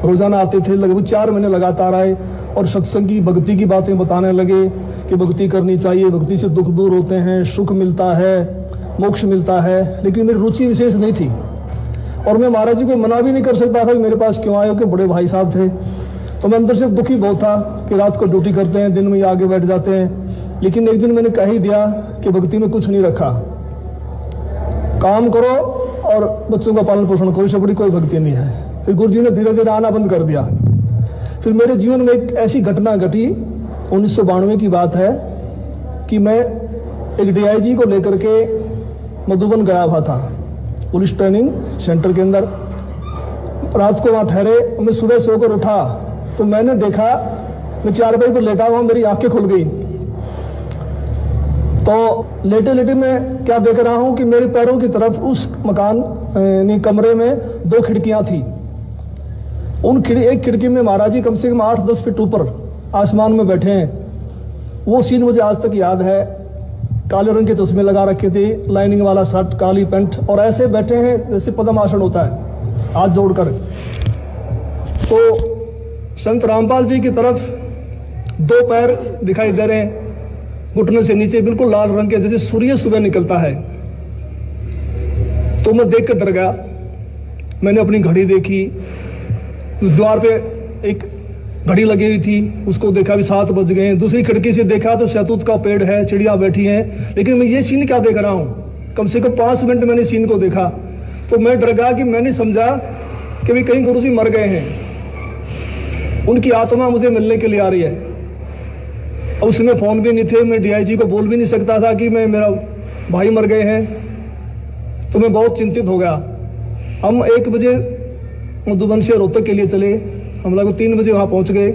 रोजाना आते थे, लगभग 4 महीने लगातार आए और सत्संग की भक्ति की बातें बताने लगे कि भक्ति करनी चाहिए, भक्ति से दुख दूर होते हैं, सुख मिलता है, मोक्ष मिलता है। लेकिन मेरी रुचि विशेष नहीं थी, और मैं महाराज जी को मना भी नहीं कर सकता था कि मेरे पास क्यों आए हो, कि बड़े भाई साहब थे। तो मैं अंदर से दुखी बहुत था कि रात को ड्यूटी करते हैं, दिन में आगे बैठ जाते हैं। लेकिन एक दिन मैंने कह ही दिया कि भक्ति में कुछ नहीं रखा, काम करो और बच्चों का पालन पोषण करो, इससे बड़ी कोई भक्ति नहीं है। फिर गुरु जी ने धीरे धीरे आना बंद कर दिया। फिर मेरे जीवन में एक ऐसी घटना घटी, 1992 की बात है, कि मैं एक DIG को लेकर के मधुबन गया हुआ था, पुलिस ट्रेनिंग सेंटर के अंदर। रात को वहां ठहरे, मैं सुबह सोकर उठा तो मैंने देखा, मैं चारपाई पर लेटा हुआ, मेरी आंखें खुल गई। तो लेटे लेटे मैं क्या देख रहा हूं कि मेरे पैरों की तरफ उस मकान कमरे में 2 खिड़कियां थी। एक खिड़की में महाराज जी कम से कम 8-10 फीट ऊपर आसमान में बैठे हैं। वो सीन मुझे आज तक याद है। काले रंग के चश्मे लगा रखे थे, लाइनिंग वाला शर्ट, काली पैंट, और ऐसे बैठे हैं जैसे पद्मासन होता है, हाथ जोड़कर। तो संत रामपाल जी की तरफ 2 पैर दिखाई दे रहे हैं, घुटने से नीचे बिल्कुल लाल रंग के, जैसे सूर्य सुबह निकलता है। तो मैं देख कर डर गया। मैंने अपनी घड़ी देखी, द्वार पे एक घड़ी लगी हुई थी, उसको देखा भी 7 बज गए। दूसरी खिड़की से देखा तो शहतूत का पेड़ है, चिड़िया बैठी हैं। लेकिन मैं ये सीन क्या देख रहा हूँ, कम से कम 5 मिनट मैंने सीन को देखा। तो मैं डर गया कि मैंने समझा कि भी कहीं गुरुजी मर गए हैं, उनकी आत्मा मुझे मिलने के लिए आ रही है। अब उसमें फोन भी नहीं थे, मैं DIG को बोल भी नहीं सकता था कि मेरा भाई मर गए हैं। तो मैं बहुत चिंतित हो गया। हम 1 बजे मधुबन से रोहतक के लिए चले, हम लोग 3 बजे वहां पहुंच गए।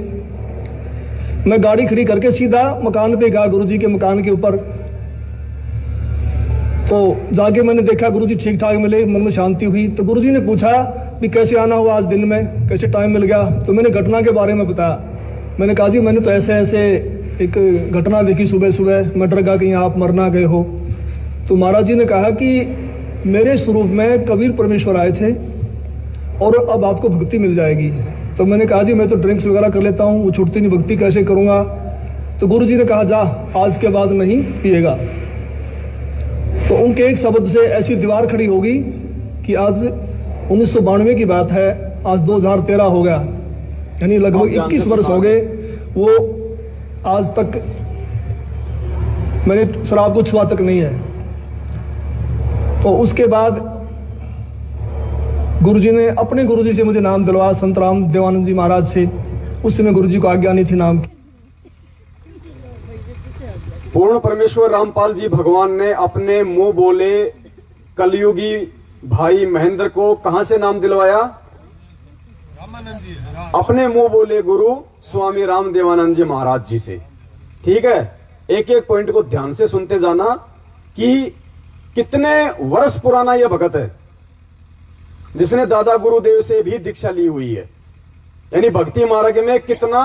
मैं गाड़ी खड़ी करके सीधा मकान पे गया, गुरुजी के मकान के ऊपर। तो जाके मैंने देखा गुरुजी ठीक ठाक मिले, मन में शांति हुई। तो गुरुजी ने पूछा कि कैसे आना हुआ आज दिन में, कैसे टाइम मिल गया। तो मैंने घटना के बारे में बताया। मैंने कहा जी मैंने तो ऐसे ऐसे एक घटना देखी सुबह सुबह, मैं डर गया कि आप मरना गए हो। तो महाराज जी ने कहा कि मेरे स्वरूप में कबीर परमेश्वर आए थे और अब आपको भक्ति मिल जाएगी। तो मैंने कहा जी मैं तो ड्रिंक्स वगैरह कर लेता हूँ, वो छूटती नहीं, भक्ति कैसे करूँगा। तो गुरु जी ने कहा जा आज के बाद नहीं पिएगा। तो उनके एक शब्द से ऐसी दीवार खड़ी होगी कि आज 1992 की बात है, आज 2013 हो गया, यानी लगभग 21 वर्ष हो गए। वो आज तक मैंने शराब को छुआ तक नहीं है। तो उसके बाद गुरुजी ने अपने गुरुजी से मुझे नाम दिलवाया, संत राम देवानंद जी महाराज से। उस समय गुरुजी को आज्ञा नहीं थी नाम की। पूर्ण परमेश्वर रामपाल जी भगवान ने अपने मुंह बोले कलयुगी भाई महेंद्र को कहां से नाम दिलवाया? अपने मुंह बोले गुरु स्वामी राम देवानंद जी महाराज जी से। ठीक है, एक एक पॉइंट को ध्यान से सुनते जाना कि कितने वर्ष पुराना यह भगत है जिसने दादा गुरुदेव से भी दीक्षा ली हुई है, यानी भक्ति मार्ग में कितना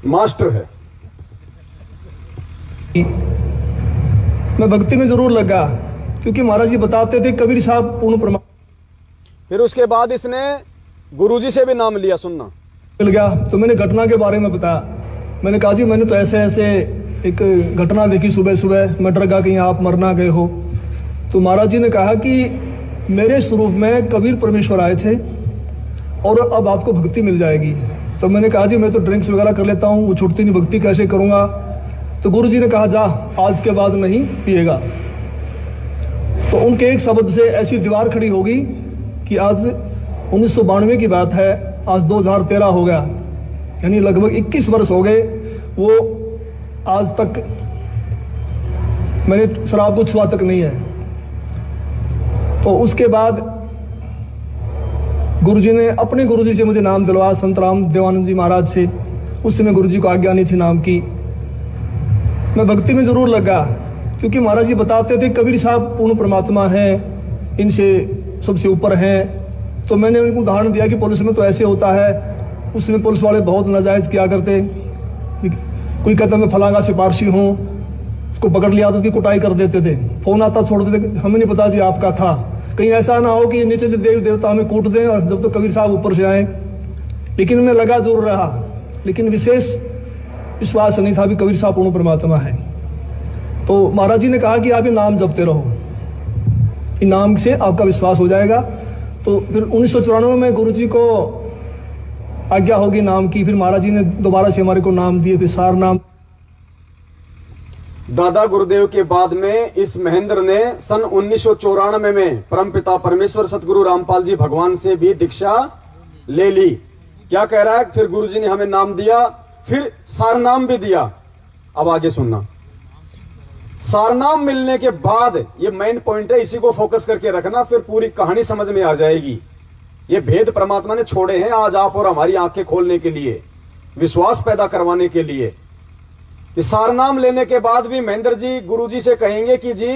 मास्टर है। मैं भक्ति में जरूर लगा क्योंकि महाराज जी बताते थे कबीर साहब पूर्ण प्रमाण। फिर उसके बाद इसने गुरुजी से भी नाम लिया, सुनना मिल गया तो मैंने घटना के बारे में बताया। मैंने कहा जी मैंने तो ऐसे ऐसे एक घटना देखी, सुबह सुबह मैं डर गया कहीं आप मरना गए हो। तो महाराज जी ने कहा कि मेरे स्वरूप में कबीर परमेश्वर आए थे और अब आपको भक्ति मिल जाएगी। तो मैंने कहा जी मैं तो ड्रिंक्स वगैरह कर लेता हूँ, वो छूटती नहीं, भक्ति कैसे करूँगा। तो गुरु जी ने कहा जा आज के बाद नहीं पिएगा। तो उनके एक शब्द से ऐसी दीवार खड़ी होगी कि आज 1992 की बात है, आज 2013 हो गया, यानी लगभग 21 वर्ष हो गए। वो आज तक मैंने शराब को छुआ तक नहीं है। तो उसके बाद गुरुजी ने अपने गुरुजी से मुझे नाम दिलवाया, संत राम देवानंद जी महाराज से। उस समय गुरुजी को आज्ञा नहीं थी नाम की। मैं भक्ति में जरूर लगा क्योंकि महाराज जी बताते थे कबीर साहब पूर्ण परमात्मा हैं, इनसे सबसे ऊपर हैं। तो मैंने उनको उदाहरण दिया कि पुलिस में तो ऐसे होता है, उसमें पुलिस वाले बहुत नाजायज किया करते। कोई कहता मैं फलांगा सिपारशी हूँ, उसको पकड़ लिया तो उसकी कुटाई कर देते थे, फोन आता छोड़ देते, हमें नहीं पता जी आपका था। कहीं ऐसा ना हो कि नीचे देव देवता हमें कूट दें और जब तो कबीर साहब ऊपर से आए। लेकिन मैं लगा जरूर रहा, लेकिन विशेष विश्वास नहीं था भी कबीर साहब पूर्ण परमात्मा है। तो महाराज जी ने कहा कि आप ये नाम जपते रहो, इन नाम से आपका विश्वास हो जाएगा। तो फिर 1994 में गुरु जी को आज्ञा होगी नाम की। फिर महाराज जी ने दोबारा से हमारे को नाम दिए, फिर सार नाम। दादा गुरुदेव के बाद में इस महेंद्र ने सन 1994 में परमपिता परमेश्वर सतगुरु रामपाल जी भगवान से भी दीक्षा ले ली। क्या कह रहा है? फिर गुरुजी ने हमें नाम दिया, फिर सारनाम भी दिया। अब आगे सुनना। सारनाम मिलने के बाद, ये मेन पॉइंट है, इसी को फोकस करके रखना, फिर पूरी कहानी समझ में आ जाएगी। ये भेद परमात्मा ने छोड़े हैं आज आप और हमारी आंखें खोलने के लिए, विश्वास पैदा करवाने के लिए। इस सारनाम लेने के बाद भी महेंद्र जी गुरुजी से कहेंगे कि जी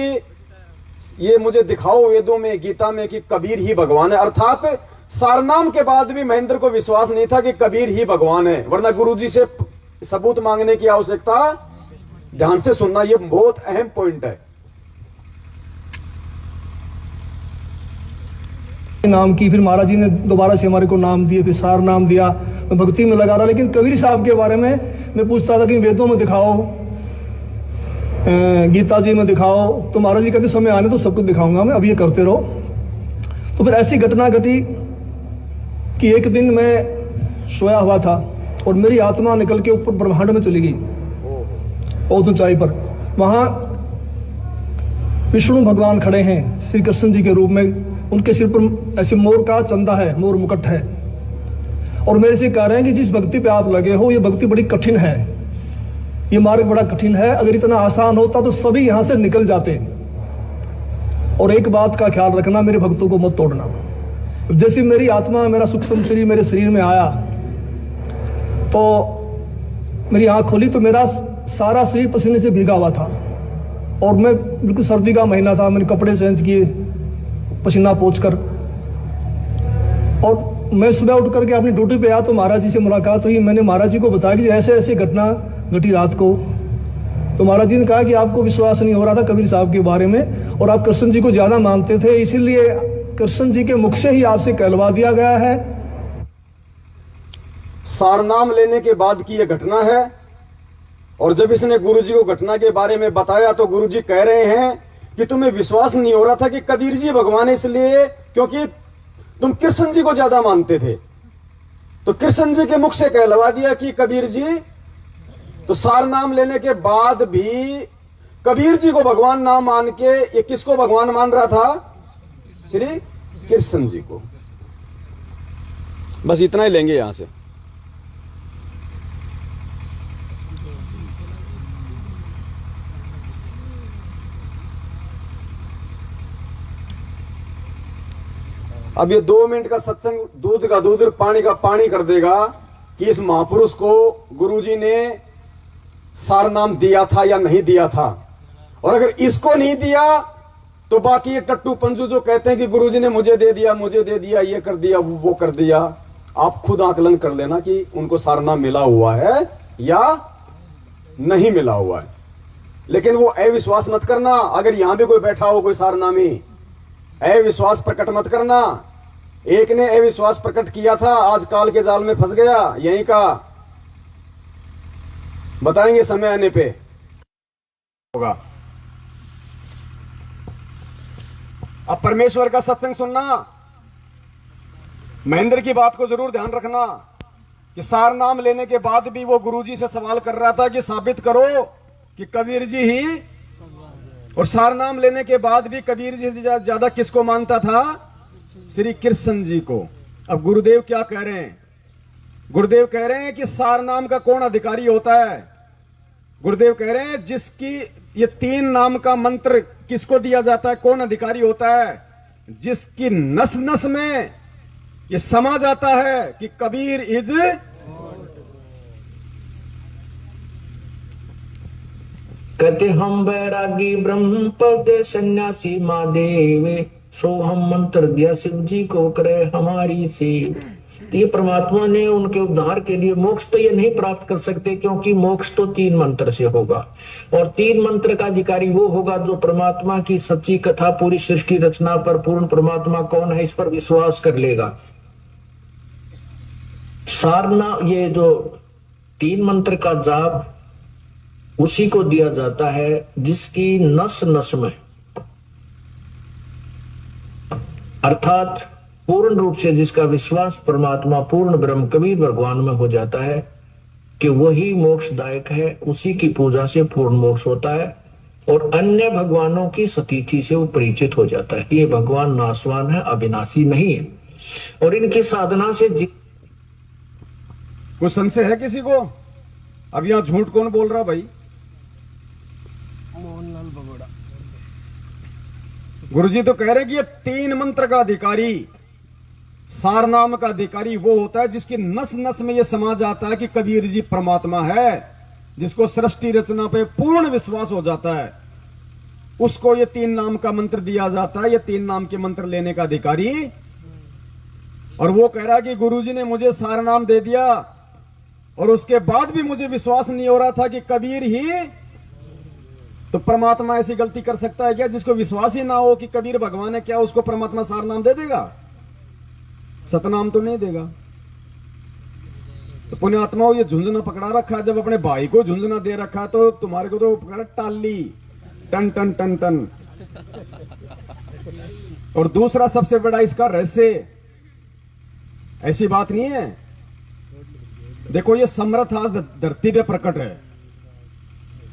ये मुझे दिखाओ वेदों में, गीता में कि कबीर ही भगवान है। अर्थात सारनाम के बाद भी महेंद्र को विश्वास नहीं था कि कबीर ही भगवान है, वरना गुरुजी से सबूत मांगने की आवश्यकता। ध्यान से सुनना, ये बहुत अहम पॉइंट है। नाम की। फिर महाराज जी ने दोबारा से हमारे को नाम दिए, फिर सार नाम दिया। मैं भक्ति में लगा रहा, लेकिन कबीर साहब के बारे में मैं पूछता था कि वेदों में दिखाओ, गीता जी में दिखाओ। तो महाराज जी कहते समय आने तो सब कुछ दिखाऊंगा मैं, अब ये करते रहो। तो फिर ऐसी घटना घटी कि एक दिन मैं सोया हुआ था और मेरी आत्मा निकल के ऊपर ब्रह्मांड में चली गई, बहुत ऊंचाई पर। वहां विष्णु भगवान खड़े हैं श्री कृष्ण जी के रूप में। उनके सिर पर ऐसे मोर का चंदा है, मोर मुकुट है, और मेरे से कह रहे हैं कि जिस भक्ति पे आप लगे हो ये भक्ति बड़ी कठिन है, ये मार्ग बड़ा कठिन है। अगर इतना आसान होता तो सभी यहां से निकल जाते। और एक बात का ख्याल रखना, मेरे भक्तों को मत तोड़ना। जैसे मेरी आत्मा, मेरा सूक्ष्म शरीर मेरे शरीर में आया तो मेरी आंख खोली तो मेरा सारा शरीर पसीने से भीगा हुआ था और मैं बिल्कुल सर्दी का महीना था। मैंने कपड़े चेंज किए पसीना पोंछकर, और मैं सुबह उठ करके अपनी ड्यूटी पे आया तो महाराज जी से मुलाकात हुई। मैंने महाराज जी को बताया कि ऐसे ऐसे घटना घटी रात को। तो महाराज जी ने कहा कि आपको विश्वास नहीं हो रहा था कबीर साहब के बारे में और आप कृष्ण जी को ज्यादा मानते थे, इसीलिए कृष्ण जी के मुख से ही आपसे कहलवा दिया गया है। सारनाम लेने के बाद की यह घटना है। और जब इसने गुरुजी को घटना के बारे में बताया तो गुरुजी कह रहे हैं कि तुम्हें विश्वास नहीं हो रहा था कि कबीर जी भगवान है, इसलिए क्योंकि तुम कृष्ण जी को ज्यादा मानते थे। तो कृष्ण जी के मुख से कहलवा दिया कि कबीर जी, तो सार नाम लेने के बाद भी कबीर जी को भगवान नाम मान के ये किसको भगवान मान रहा था? श्री कृष्ण जी को। बस इतना ही लेंगे यहां से। अब ये 2 मिनट का सत्संग दूध का दूध पानी का पानी कर देगा कि इस महापुरुष को गुरुजी ने सार नाम दिया था या नहीं दिया था। और अगर इसको नहीं दिया तो बाकी ये टट्टू पंजू जो कहते हैं कि गुरुजी ने मुझे दे दिया, ये कर दिया, वो कर दिया, आप खुद आकलन कर लेना कि उनको सार नाम मिला हुआ है या नहीं मिला हुआ है। लेकिन वो अविश्वास मत करना। अगर यहां भी कोई बैठा हो कोई सारनामी, अविश्वास प्रकट मत करना। एक ने अविश्वास प्रकट किया था, आज काल के जाल में फंस गया। यहीं का बताएंगे समय आने पे होगा। अब परमेश्वर का सत्संग सुनना, महेंद्र की बात को जरूर ध्यान रखना कि सार नाम लेने के बाद भी वो गुरुजी से सवाल कर रहा था कि साबित करो कि कबीर जी ही, और सार नाम लेने के बाद भी कबीर जी से ज्यादा किसको मानता था? श्री कृष्ण जी को। अब गुरुदेव क्या कह रहे हैं? गुरुदेव कह रहे हैं कि सार नाम का कौन अधिकारी होता है? गुरुदेव कह रहे हैं जिसकी ये 3 नाम का मंत्र किसको दिया जाता है, कौन अधिकारी होता है? जिसकी नस नस में ये समा जाता है कि कबीर इज, कहते हम बैरागी ब्रह्म पद सन्यासी महादेवे, सो हम मंत्र दिया शिव जी को करे हमारी सेव। तो ये परमात्मा ने उनके उद्धार के लिए, मोक्ष तो ये नहीं प्राप्त कर सकते क्योंकि मोक्ष तो 3 मंत्र से होगा, और 3 मंत्र का अधिकारी वो होगा जो परमात्मा की सच्ची कथा, पूरी सृष्टि रचना पर, पूर्ण परमात्मा कौन है इस पर विश्वास कर लेगा। सारना, ये जो 3 मंत्र का जाप उसी को दिया जाता है जिसकी नस नस में, अर्थात पूर्ण रूप से जिसका विश्वास परमात्मा पूर्ण ब्रह्म कबीर भगवान में हो जाता है कि वही मोक्षदायक है, उसी की पूजा से पूर्ण मोक्ष होता है, और अन्य भगवानों की सतीथि से वो परिचित हो जाता है। ये भगवान नाशवान है, अविनाशी नहीं है, और इनकी साधना से कुछ संशय है किसी को? अब यहां झूठ कौन बोल रहा भाई? मोहनलाल भगोड़ा। गुरुजी तो कह रहे कि ये 3 मंत्र का अधिकारी, सार नाम का अधिकारी वो होता है जिसकी नस नस में ये समा जाता है कि कबीर जी परमात्मा है, जिसको सृष्टि रचना पे पूर्ण विश्वास हो जाता है, उसको ये 3 नाम का मंत्र दिया जाता है, ये 3 नाम के मंत्र लेने का अधिकारी। और वो कह रहा है कि गुरुजी ने मुझे सार नाम दे दिया और उसके बाद भी मुझे विश्वास नहीं हो रहा था कि कबीर ही, तो परमात्मा ऐसी गलती कर सकता है क्या? जिसको विश्वास ही ना हो कि कबीर भगवान है, क्या उसको परमात्मा सार नाम दे देगा? सतनाम तो नहीं देगा। तो पुण्यात्माओं, ये झुंझुना पकड़ा रखा है। जब अपने भाई को झुंझुना दे रखा तो तुम्हारे को तो पकड़ा टाली, टन टन टन टन। और दूसरा सबसे बड़ा इसका रहस्य, ऐसी बात नहीं है, देखो ये समर्थ आज धरती पे प्रकट है।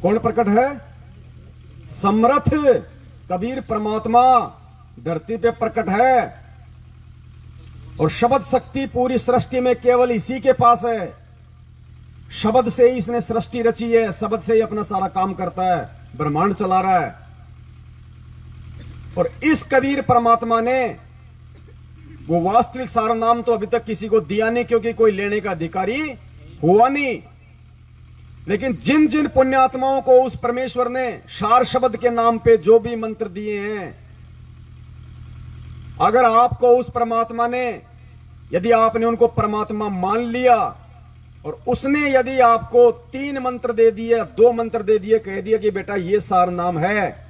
कौन प्रकट है? समर्थ कबीर परमात्मा धरती पे प्रकट है, और शब्द शक्ति पूरी सृष्टि में केवल इसी के पास है। शब्द से ही इसने सृष्टि रची है, शब्द से ही अपना सारा काम करता है, ब्रह्मांड चला रहा है। और इस कबीर परमात्मा ने वो वास्तविक सारा नाम तो अभी तक किसी को दिया नहीं, क्योंकि कोई लेने का अधिकारी हुआ नहीं। लेकिन जिन जिन पुण्यात्माओं को उस परमेश्वर ने सार शब्द के नाम पे जो भी मंत्र दिए हैं, अगर आपको उस परमात्मा ने, यदि आपने उनको परमात्मा मान लिया और उसने यदि आपको 3 मंत्र दे दिए, 2 मंत्र दे दिए, कह दिया कि बेटा ये सार नाम है,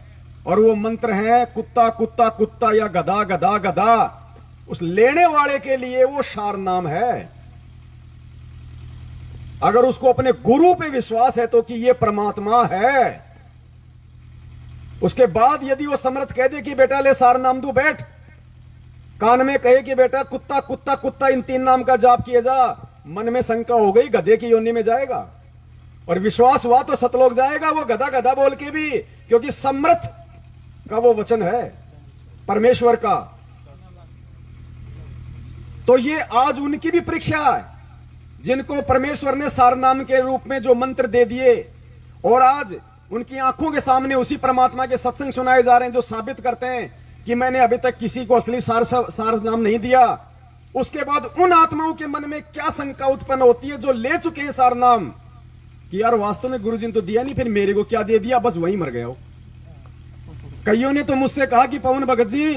और वो मंत्र है कुत्ता कुत्ता कुत्ता या गधा गधा गधा, उस लेने वाले के लिए वो सार नाम है। अगर उसको अपने गुरु पे विश्वास है तो कि ये परमात्मा है, उसके बाद यदि वो समर्थ कह दे कि बेटा ले सार नाम तू बैठ, कान में कहे कि बेटा कुत्ता कुत्ता कुत्ता इन 3 नाम का जाप किए जा, मन में शंका हो गई गधे की योनि में जाएगा, और विश्वास हुआ तो सतलोक जाएगा, वो गधा गधा बोल के भी, क्योंकि समर्थ का वो वचन है परमेश्वर का। तो ये आज उनकी भी परीक्षा है जिनको परमेश्वर ने सारनाम के रूप में जो मंत्र दे दिए, और आज उनकी आंखों के सामने उसी परमात्मा के सत्संग सुनाए जा रहे हैं जो साबित करते हैं कि मैंने अभी तक किसी को असली सार नाम नहीं दिया। उसके बाद उन आत्माओं के मन में क्या शंका उत्पन्न होती है जो ले चुके हैं सार नाम, कि यार वास्तव में गुरुजी ने तो दिया नहीं, फिर मेरे को क्या दे दिया, बस वहीं मर गया हो। कईयों ने तो मुझसे कहा कि पवन भगत जी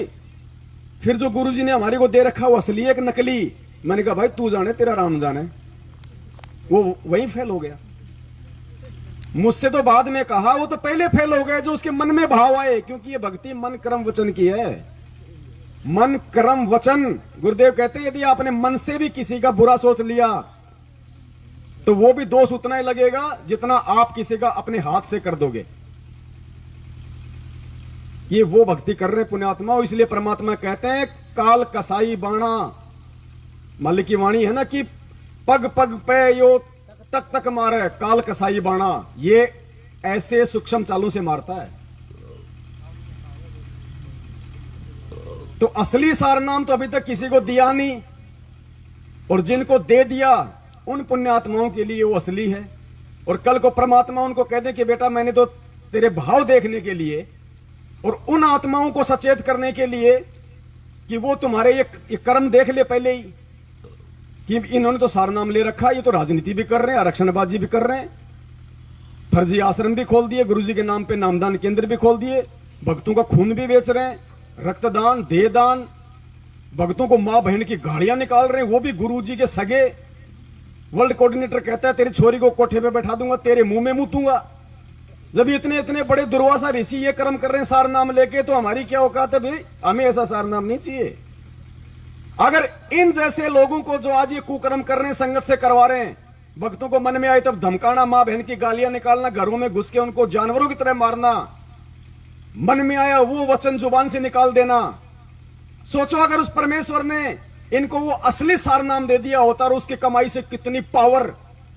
फिर जो गुरुजी ने हमारे को दे रखा वो असली है कि नकली। मैंने कहा भाई तू जाने तेरा राम जाने, वो वहीं फेल हो गया। मुझसे तो बाद में कहा, वो तो पहले फेल हो गए जो उसके मन में भाव आए, क्योंकि ये भक्ति मन कर्म वचन की है। मन कर्म वचन, गुरुदेव कहते हैं यदि आपने मन से भी किसी का बुरा सोच लिया तो वो भी दोष उतना ही लगेगा जितना आप किसी का अपने हाथ से कर दोगे। ये वो भक्ति कर रहे पुण्यात्मा, इसलिए परमात्मा कहते हैं काल कसाई बाणा, मालिक की वाणी है ना कि पग पग पे यो तक तक मारे काल कसाई बाणा, ये ऐसे सूक्ष्म चालों से मारता है। तो असली सारनाम तो अभी तक किसी को दिया नहीं, और जिनको दे दिया उन पुण्यात्माओं के लिए वो असली है। और कल को परमात्मा उनको कह दे कि बेटा मैंने तो तेरे भाव देखने के लिए और उन आत्माओं को सचेत करने के लिए कि वो तुम्हारे ये कर्म देख ले पहले ही कि इन्होंने तो सारनाम ले रखा, ये तो राजनीति भी कर रहे हैं, आरक्षणबाजी भी कर रहे हैं, फर्जी आश्रम भी खोल दिए, गुरुजी के नाम पे नामदान केंद्र भी खोल दिए, भक्तों का खून भी बेच रहे हैं, रक्तदान देहदान, भक्तों को मां बहन की गाड़ियां निकाल रहे हैं, वो भी गुरुजी के सगे। वर्ल्ड कोऑर्डिनेटर कहता है तेरी छोरी को कोठे पे बैठा दूंगा, तेरे मुंह में मुतूंगा। जब इतने इतने बड़े दुर्वासा ऋषि ये कर्म कर रहे हैं सार नाम लेके, तो हमारी क्या औकात है भाई, हमें ऐसा सार नाम नहीं चाहिए। अगर इन जैसे लोगों को जो आज ये कुकर्म कर रहे हैं संगत से करवा रहे हैं, भक्तों को मन में आए तब धमकाना, मां बहन की गालियां निकालना, घरों में घुस के उनको जानवरों की तरह मारना, मन में आया वो वचन जुबान से निकाल देना। सोचो अगर उस परमेश्वर ने इनको वो असली सार नाम दे दिया होता और उसकी कमाई से कितनी पावर,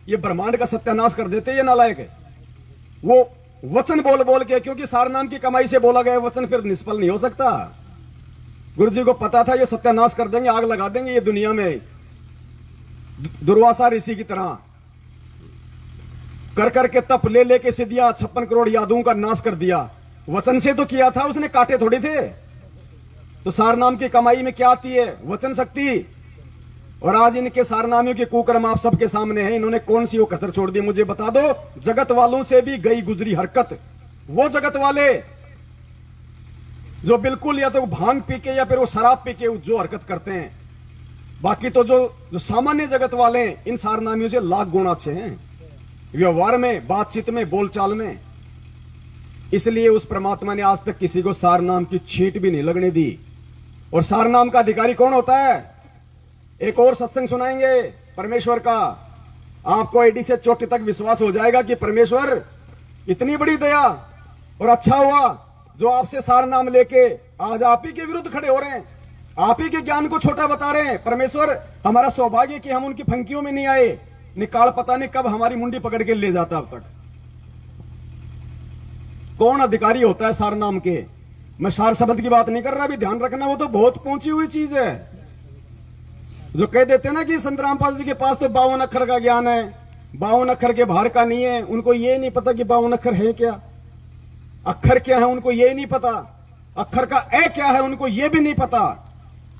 ये ब्रह्मांड का सत्यानाश कर देते ये नालायक है। वो वचन बोल बोल के, क्योंकि सार नाम की कमाई से बोला गया वचन फिर निष्फल नहीं हो सकता। गुरुजी को पता था ये सत्यानाश कर देंगे, आग लगा देंगे ये दुनिया में, दुर्वासा ऋषि की तरह कर करके तप ले लेके सिद्धियां 56 करोड़ यादवों का नाश कर दिया। वचन से तो किया था उसने, काटे थोड़ी थे। तो सार नाम की कमाई में क्या आती है, वचन शक्ति। और आज इनके सारनामियों के कुकर्म आप सबके सामने हैं। इन्होंने कौन सी वो कसर छोड़ दी, मुझे बता दो। जगत वालों से भी गई गुजरी हरकत, वो जगत वाले जो बिल्कुल या तो भांग पी के या फिर वो शराब पी के जो हरकत करते हैं, बाकी तो जो सामान्य जगत वाले हैं इन सारनामियों से लाख गुना अच्छे हैं व्यवहार में, बातचीत में, बोलचाल में। इसलिए उस परमात्मा ने आज तक किसी को सार नाम की छींट भी नहीं लगने दी। और सार नाम का अधिकारी कौन होता है, एक और सत्संग सुनाएंगे परमेश्वर का, आपको एडी से चोटी तक विश्वास हो जाएगा कि परमेश्वर इतनी बड़ी दया, और अच्छा हुआ जो आपसे सार नाम लेके आज आप ही के विरुद्ध खड़े हो रहे हैं, आप ही के ज्ञान को छोटा बता रहे हैं। परमेश्वर हमारा सौभाग्य कि हम उनकी फंकियों में नहीं आए, निकाल पता नहीं कब हमारी मुंडी पकड़ के ले जाता। अब तक कौन अधिकारी होता है सार नाम के, मैं सार शब्द की बात नहीं कर रहा, अभी ध्यान रखना, वो तो बहुत पहुंची हुई चीज है। जो कह देते हैं ना कि संत रामपाल जी के पास तो 52 अक्षर का ज्ञान है, 52 अक्षर के बाहर का नहीं है, उनको ये नहीं पता कि 52 अक्षर है क्या, अक्षर क्या है उनको ये नहीं पता, अक्षर का ए क्या है उनको ये भी नहीं पता।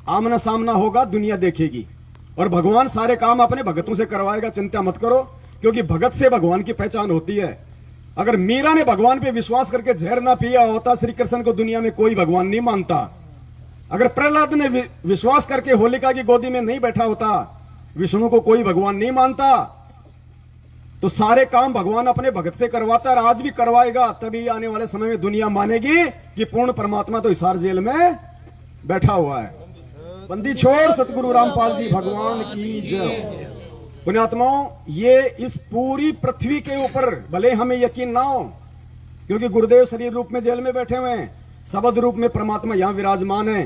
आमना सामना होगा, दुनिया देखेगी, और भगवान सारे काम अपने भगतों से करवाएगा, चिंता मत करो, क्योंकि भगत से भगवान की पहचान होती है। अगर मीरा ने भगवान पे विश्वास करके जहर ना पिया होता, श्री कृष्ण को दुनिया में कोई भगवान नहीं मानता। अगर प्रहलाद ने विश्वास करके होलिका की गोदी में नहीं बैठा होता, विष्णु को कोई भगवान नहीं मानता। तो सारे काम भगवान अपने भगत से करवाता है, आज भी करवाएगा। तभी आने वाले समय में दुनिया मानेगी कि पूर्ण परमात्मा तो हिसार जेल में बैठा हुआ है। बंदी छोड़ सतगुरु रामपाल जी भगवान की जय। पुण्यात्माओं, ये इस पूरी पृथ्वी के ऊपर भले हमें यकीन ना हो, क्योंकि गुरुदेव शरीर रूप में जेल में बैठे हुए हैं, शब्द रूप में परमात्मा यहां विराजमान है।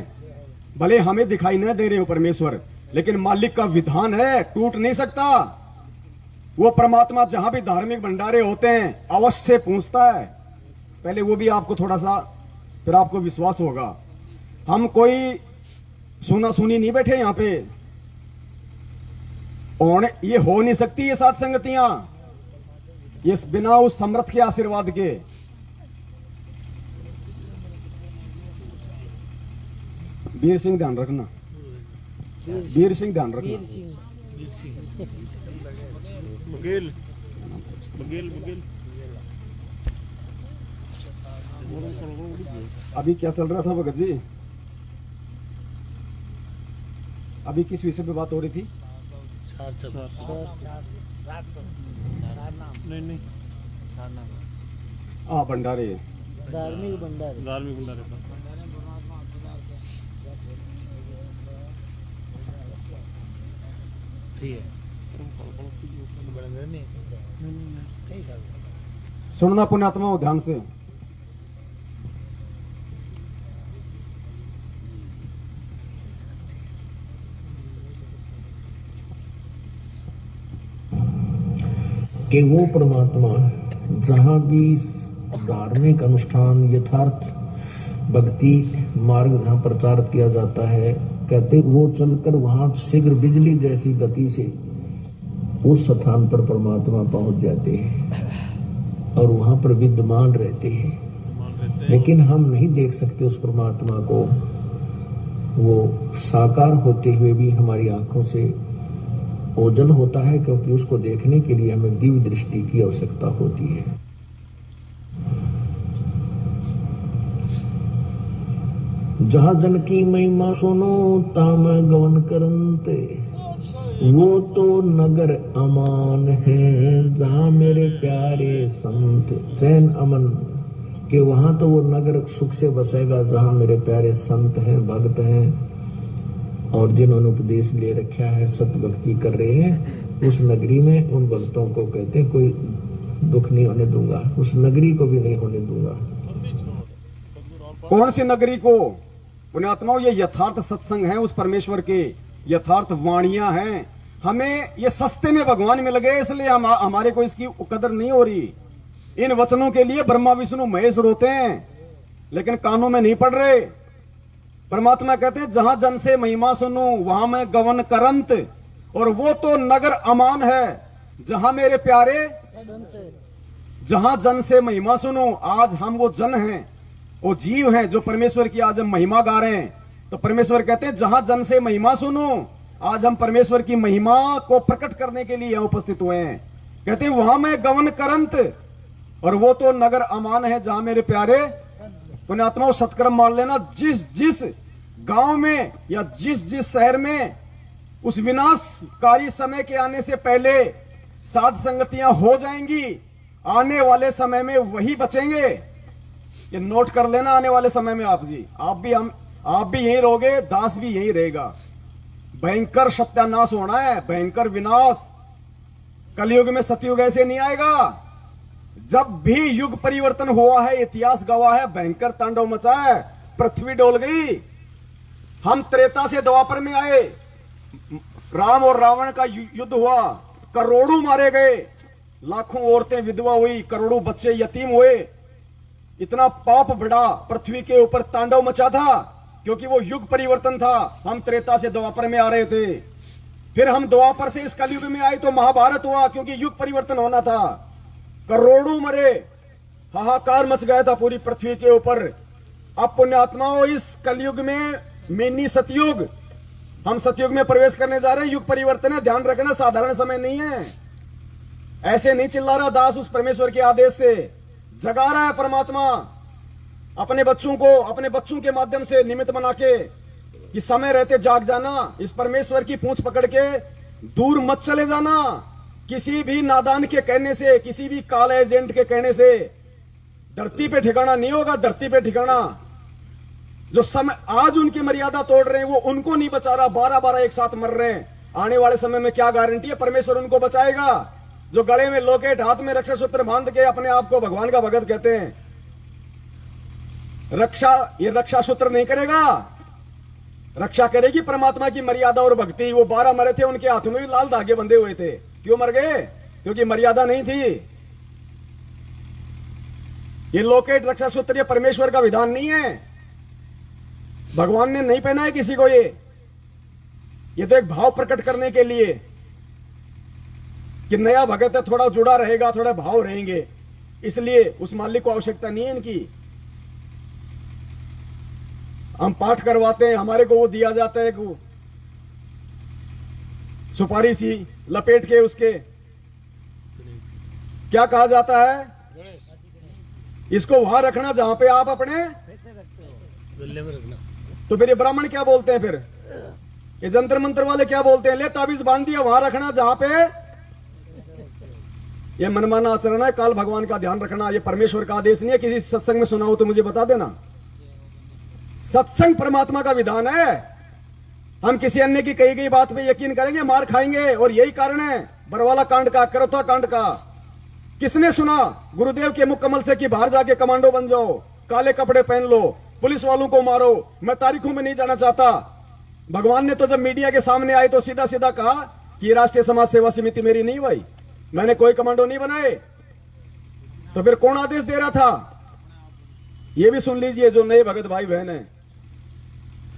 भले हमें दिखाई न दे रहे हो परमेश्वर, लेकिन मालिक का विधान है, टूट नहीं सकता। वो परमात्मा जहां भी धार्मिक भंडारे होते हैं अवश्य पूछता है। पहले वो भी आपको थोड़ा सा, फिर आपको विश्वास होगा। हम कोई सुना सुनी नहीं बैठे यहां पे, और ये हो नहीं सकती ये सात संगतियां, ये बिना उस समर्थ के आशीर्वाद के। वीर सिंह ध्यान रखना, वीर सिंह ध्यान रखना। बघेल बघेल बघेल। अभी क्या चल रहा था भगत जी? अभी किस विषय पे बात हो रही थी? नहीं भंडारे, धार्मिक भंडारे। धार्मिक भंडारे पर सुनना पुण्यात्मा ध्यान से। कि वो परमात्मा जहां भी धार्मिक अनुष्ठान यथार्थ भक्ति मार्ग जहां प्रचार किया जाता है, कहते वो चलकर वहां शीघ्र बिजली जैसी गति से उस स्थान पर परमात्मा पहुंच जाते हैं और वहां पर विद्यमान रहते हैं। लेकिन हम नहीं देख सकते उस परमात्मा को, वो साकार होते हुए भी हमारी आंखों से ओझल होता है, क्योंकि उसको देखने के लिए हमें दिव्य दृष्टि की आवश्यकता होती है। जहां जन की महिमा सुनो ताम गवन करंते, वो तो नगर अमान है जहां मेरे प्यारे संत चैन अमन, कि वहां तो वो नगर सुख से बसेगा जहां मेरे प्यारे संत हैं, भक्त हैं और जिन्होंने उपदेश ले रखा है, सत्य भक्ति कर रहे हैं। उस नगरी में उन भक्तों को कहते हैं कोई दुख नहीं होने दूंगा, उस नगरी को भी नहीं होने दूंगा। कौन सी नगरी को? पुण्यात्माओं, ये यथार्थ सत्संग है उस परमेश्वर के, यथार्थ वाणियां हैं। हमें ये सस्ते में भगवान मिल गए, इसलिए हमारे को इसकी कदर नहीं हो रही। इन वचनों के लिए ब्रह्मा विष्णु महेश रोते हैं, लेकिन कानों में नहीं पड़ रहे। परमात्मा कहते हैं जहां जन से महिमा सुनूं वहां मैं गवन करंत, और वो तो नगर अमान है जहां मेरे प्यारे, जहां जन से महिमा सुनूं। आज हम वो जन हैं, वो जीव हैं जो परमेश्वर की आज हम महिमा गा रहे हैं। तो परमेश्वर कहते हैं जहां जन से महिमा सुनूं, आज हम परमेश्वर की महिमा को प्रकट करने के लिए उपस्थित हुए हैं। कहते हैं वहां मैं गवन करंत, और वो तो नगर अमान है जहां मेरे प्यारे। पुण्यात्माओं, सत्कर्म मान लेना, जिस जिस गांव में या जिस जिस शहर में उस विनाशकारी समय के आने से पहले साध संगतियां हो जाएंगी, आने वाले समय में वही बचेंगे। ये नोट कर लेना, आने वाले समय में आप भी यही रहोगे, दास भी यही रहेगा। भयंकर सत्यानाश होना है, भयंकर विनाश। कलयुग में सतयुग ऐसे नहीं आएगा। जब भी युग परिवर्तन हुआ है, इतिहास गवाह है, भयंकर तांडव मचा है, पृथ्वी डोल गई। हम त्रेता से द्वापर में आए, राम और रावण का युद्ध हुआ, करोड़ों मारे गए, लाखों औरतें विधवा हुई, करोड़ों बच्चे यतीम हुए। इतना पाप बढ़ा, पृथ्वी के ऊपर तांडव मचा था, क्योंकि वो युग परिवर्तन था। हम त्रेता से द्वापर में आ रहे थे, फिर हम द्वापर से इस कलयुग में आए तो महाभारत हुआ, क्योंकि युग परिवर्तन होना था। करोड़ों मरे, हाहाकार मच गया था पूरी पृथ्वी के ऊपर। अब पुण्यात्माओं, इस कलयुग में मिनी सतयुग, हम सतयुग में प्रवेश करने जा रहे हैं। युग परिवर्तन है, ध्यान रखना, साधारण समय नहीं है। ऐसे नहीं चिल्ला रहा दास, उस परमेश्वर के आदेश से जगा रहा है परमात्मा अपने बच्चों को, अपने बच्चों के माध्यम से निमित्त बना के, कि समय रहते जाग जाना। इस परमेश्वर की पूंछ पकड़ के दूर मत चले जाना। किसी भी नादान के कहने से, किसी भी काल एजेंट के कहने से धरती पे ठिकाना नहीं होगा। धरती पे ठिकाना जो समय आज उनकी मर्यादा तोड़ रहे हैं, वो उनको नहीं बचा रहा। 12-12 एक साथ मर रहे हैं। आने वाले समय में क्या गारंटी है परमेश्वर उनको बचाएगा? जो गले में लॉकेट, हाथ में रक्षा सूत्र बांध के अपने आप को भगवान का भगत कहते हैं, ये रक्षा सूत्र नहीं करेगा। रक्षा करेगी परमात्मा की मर्यादा और भक्ति। वो 12 मरे थे, उनके हाथों में भी लाल धागे बंधे हुए थे। क्यों मर गए? क्योंकि मर्यादा नहीं थी। ये लोकेट रक्षा सूत्र ये परमेश्वर का विधान नहीं है, भगवान ने नहीं पहना है किसी को। ये तो एक भाव प्रकट करने के लिए कि नया भगत है, थोड़ा जुड़ा रहेगा, थोड़ा भाव रहेंगे, इसलिए उस मालिक को आवश्यकता नहीं है इनकी। हम पाठ करवाते हैं, हमारे को वो दिया जाता है को सुपारी सी लपेट के, उसके क्या कहा जाता है, इसको वहां रखना जहां पे आप अपने गले में रखना। तो फिर ये ब्राह्मण क्या बोलते हैं? फिर ये जंतर मंत्र वाले क्या बोलते हैं? ले ताबीज बांध दिया, वहां रखना जहां पे। ये मनमाना आचरण है, काल भगवान का ध्यान रखना। ये परमेश्वर का आदेश नहीं है। किसी सत्संग में सुना हो तो मुझे बता देना। सत्संग परमात्मा का विधान है। हम किसी अन्य की कही गई बात पे यकीन करेंगे, मार खाएंगे। और यही कारण है बरवाला कांड का, करौता कांड का। किसने सुना गुरुदेव के मुख कमल से कि बाहर जाके कमांडो बन जाओ, काले कपड़े पहन लो, पुलिस वालों को मारो? मैं तारीखों में नहीं जाना चाहता। भगवान ने तो जब मीडिया के सामने आए तो सीधा सीधा कहा कि राष्ट्रीय समाज सेवा समिति मेरी नहीं भाई, मैंने कोई कमांडो नहीं बनाए। तो फिर कौन आदेश दे रहा था? ये भी सुन लीजिए जो नए भगत भाई बहन है।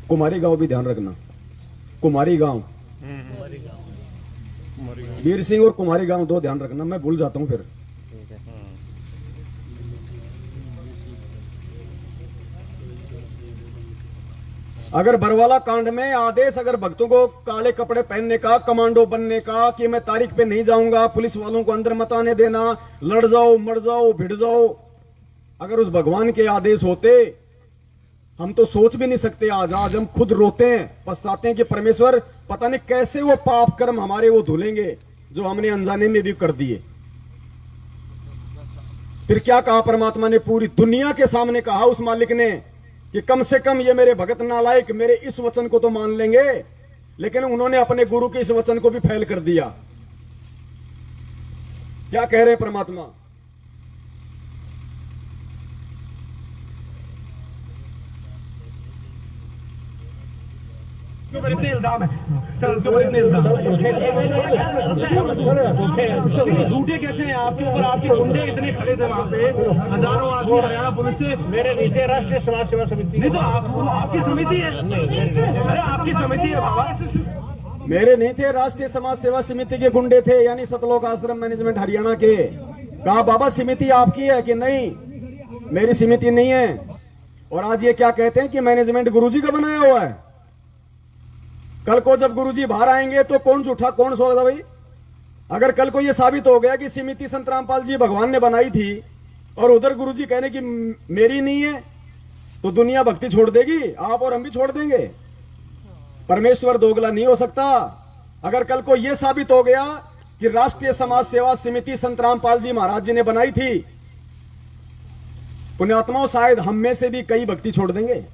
कुमारी गांव भी ध्यान रखना। कुमारी गांव, वीर सिंह और कुमारी गांव दो ध्यान रखना, मैं भूल जाता हूं फिर। अगर बरवाला कांड में आदेश अगर भक्तों को काले कपड़े पहनने का, कमांडो बनने का, कि मैं तारीख पे नहीं जाऊंगा, पुलिस वालों को अंदर मत आने देना, लड़ जाओ, मर जाओ, भिड़ जाओ, अगर उस भगवान के आदेश होते, हम तो सोच भी नहीं सकते। आज हम खुद रोते हैं, पछताते हैं कि परमेश्वर पता नहीं कैसे वो पाप कर्म हमारे वो धुलेंगे जो हमने अनजाने में भी कर दिए। फिर क्या कहा परमात्मा ने? पूरी दुनिया के सामने कहा उस मालिक ने कि कम से कम ये मेरे भगत नालायक मेरे इस वचन को तो मान लेंगे, लेकिन उन्होंने अपने गुरु के इस वचन को भी फेल कर दिया। क्या कह रहे परमात्मा? इल्जाम है झूठे कैसे हैं आपके ऊपर? आपके गुंडे इतने खड़े थे वहाँ पे, हजारों आदमी हरियाणा पुलिस से। मेरे नीचे राष्ट्रीय समाज सेवा समिति नहीं तो आपकी समिति है। अरे आपकी समिति है बाबा। मेरे नहीं थे, राष्ट्रीय समाज सेवा समिति के गुंडे थे, यानी सतलोक आश्रम मैनेजमेंट हरियाणा के। कहा बाबा समिति आपकी है कि नहीं? मेरी समिति नहीं है। और आज ये क्या कहते हैं कि मैनेजमेंट गुरुजी का बनाया हुआ है। कल को जब गुरुजी बाहर आएंगे तो कौन झूठा कौन सोएगा भाई? अगर कल को यह साबित हो गया कि समिति संत रामपाल जी भगवान ने बनाई थी और उधर गुरुजी कहने की मेरी नहीं है, तो दुनिया भक्ति छोड़ देगी, आप और हम भी छोड़ देंगे। परमेश्वर दोगला नहीं हो सकता। अगर कल को यह साबित हो गया कि राष्ट्रीय समाज सेवा समिति संत रामपाल जी महाराज जी ने बनाई थी, पुण्यात्माओं शायद हम में से भी कई भक्ति छोड़ देंगे।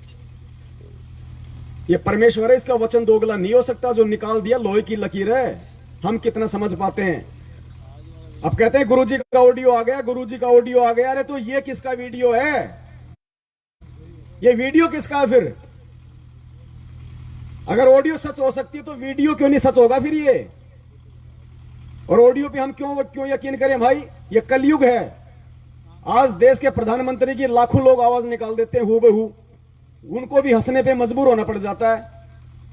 ये परमेश्वर है, इसका वचन दोगला नहीं हो सकता। जो निकाल दिया लोहे की लकीर है, हम कितना समझ पाते हैं। अब कहते हैं गुरुजी का ऑडियो आ गया, गुरुजी का ऑडियो आ गया। अरे तो ये किसका वीडियो है? ये वीडियो किसका है फिर? अगर ऑडियो सच हो सकती है तो वीडियो क्यों नहीं सच होगा फिर ये? और ऑडियो पे हम क्यों यकीन करें भाई? ये कलयुग है। आज देश के प्रधानमंत्री की लाखों लोग आवाज निकाल देते हैं हूबहू, उनको भी हंसने पे मजबूर होना पड़ जाता है।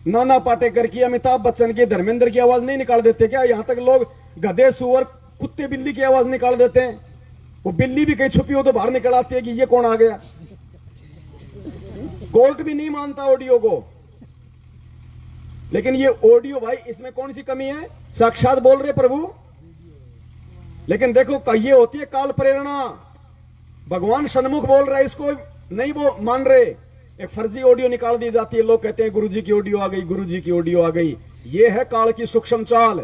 नाना पाटेकर की, अमिताभ बच्चन की, धर्मेंद्र की आवाज नहीं निकाल देते क्या? यहां तक लोग गधे, सुअर, कुत्ते, बिल्ली की आवाज निकाल देते हैं। वो बिल्ली भी कहीं छुपी हो तो बाहर निकल आती है कि ये कौन आ गया। कोर्ट भी नहीं मानता ऑडियो को। लेकिन ये ऑडियो भाई, इसमें कौन सी कमी है? साक्षात बोल रहे प्रभु। लेकिन देखो ये होती है काल प्रेरणा। भगवान सन्मुख बोल रहा है, इसको नहीं वो मान रहे। एक फर्जी ऑडियो निकाल दी जाती है, लोग कहते हैं गुरुजी की ऑडियो आ गई, गुरुजी की ऑडियो आ गई। ये है काल की सूक्ष्म चाल।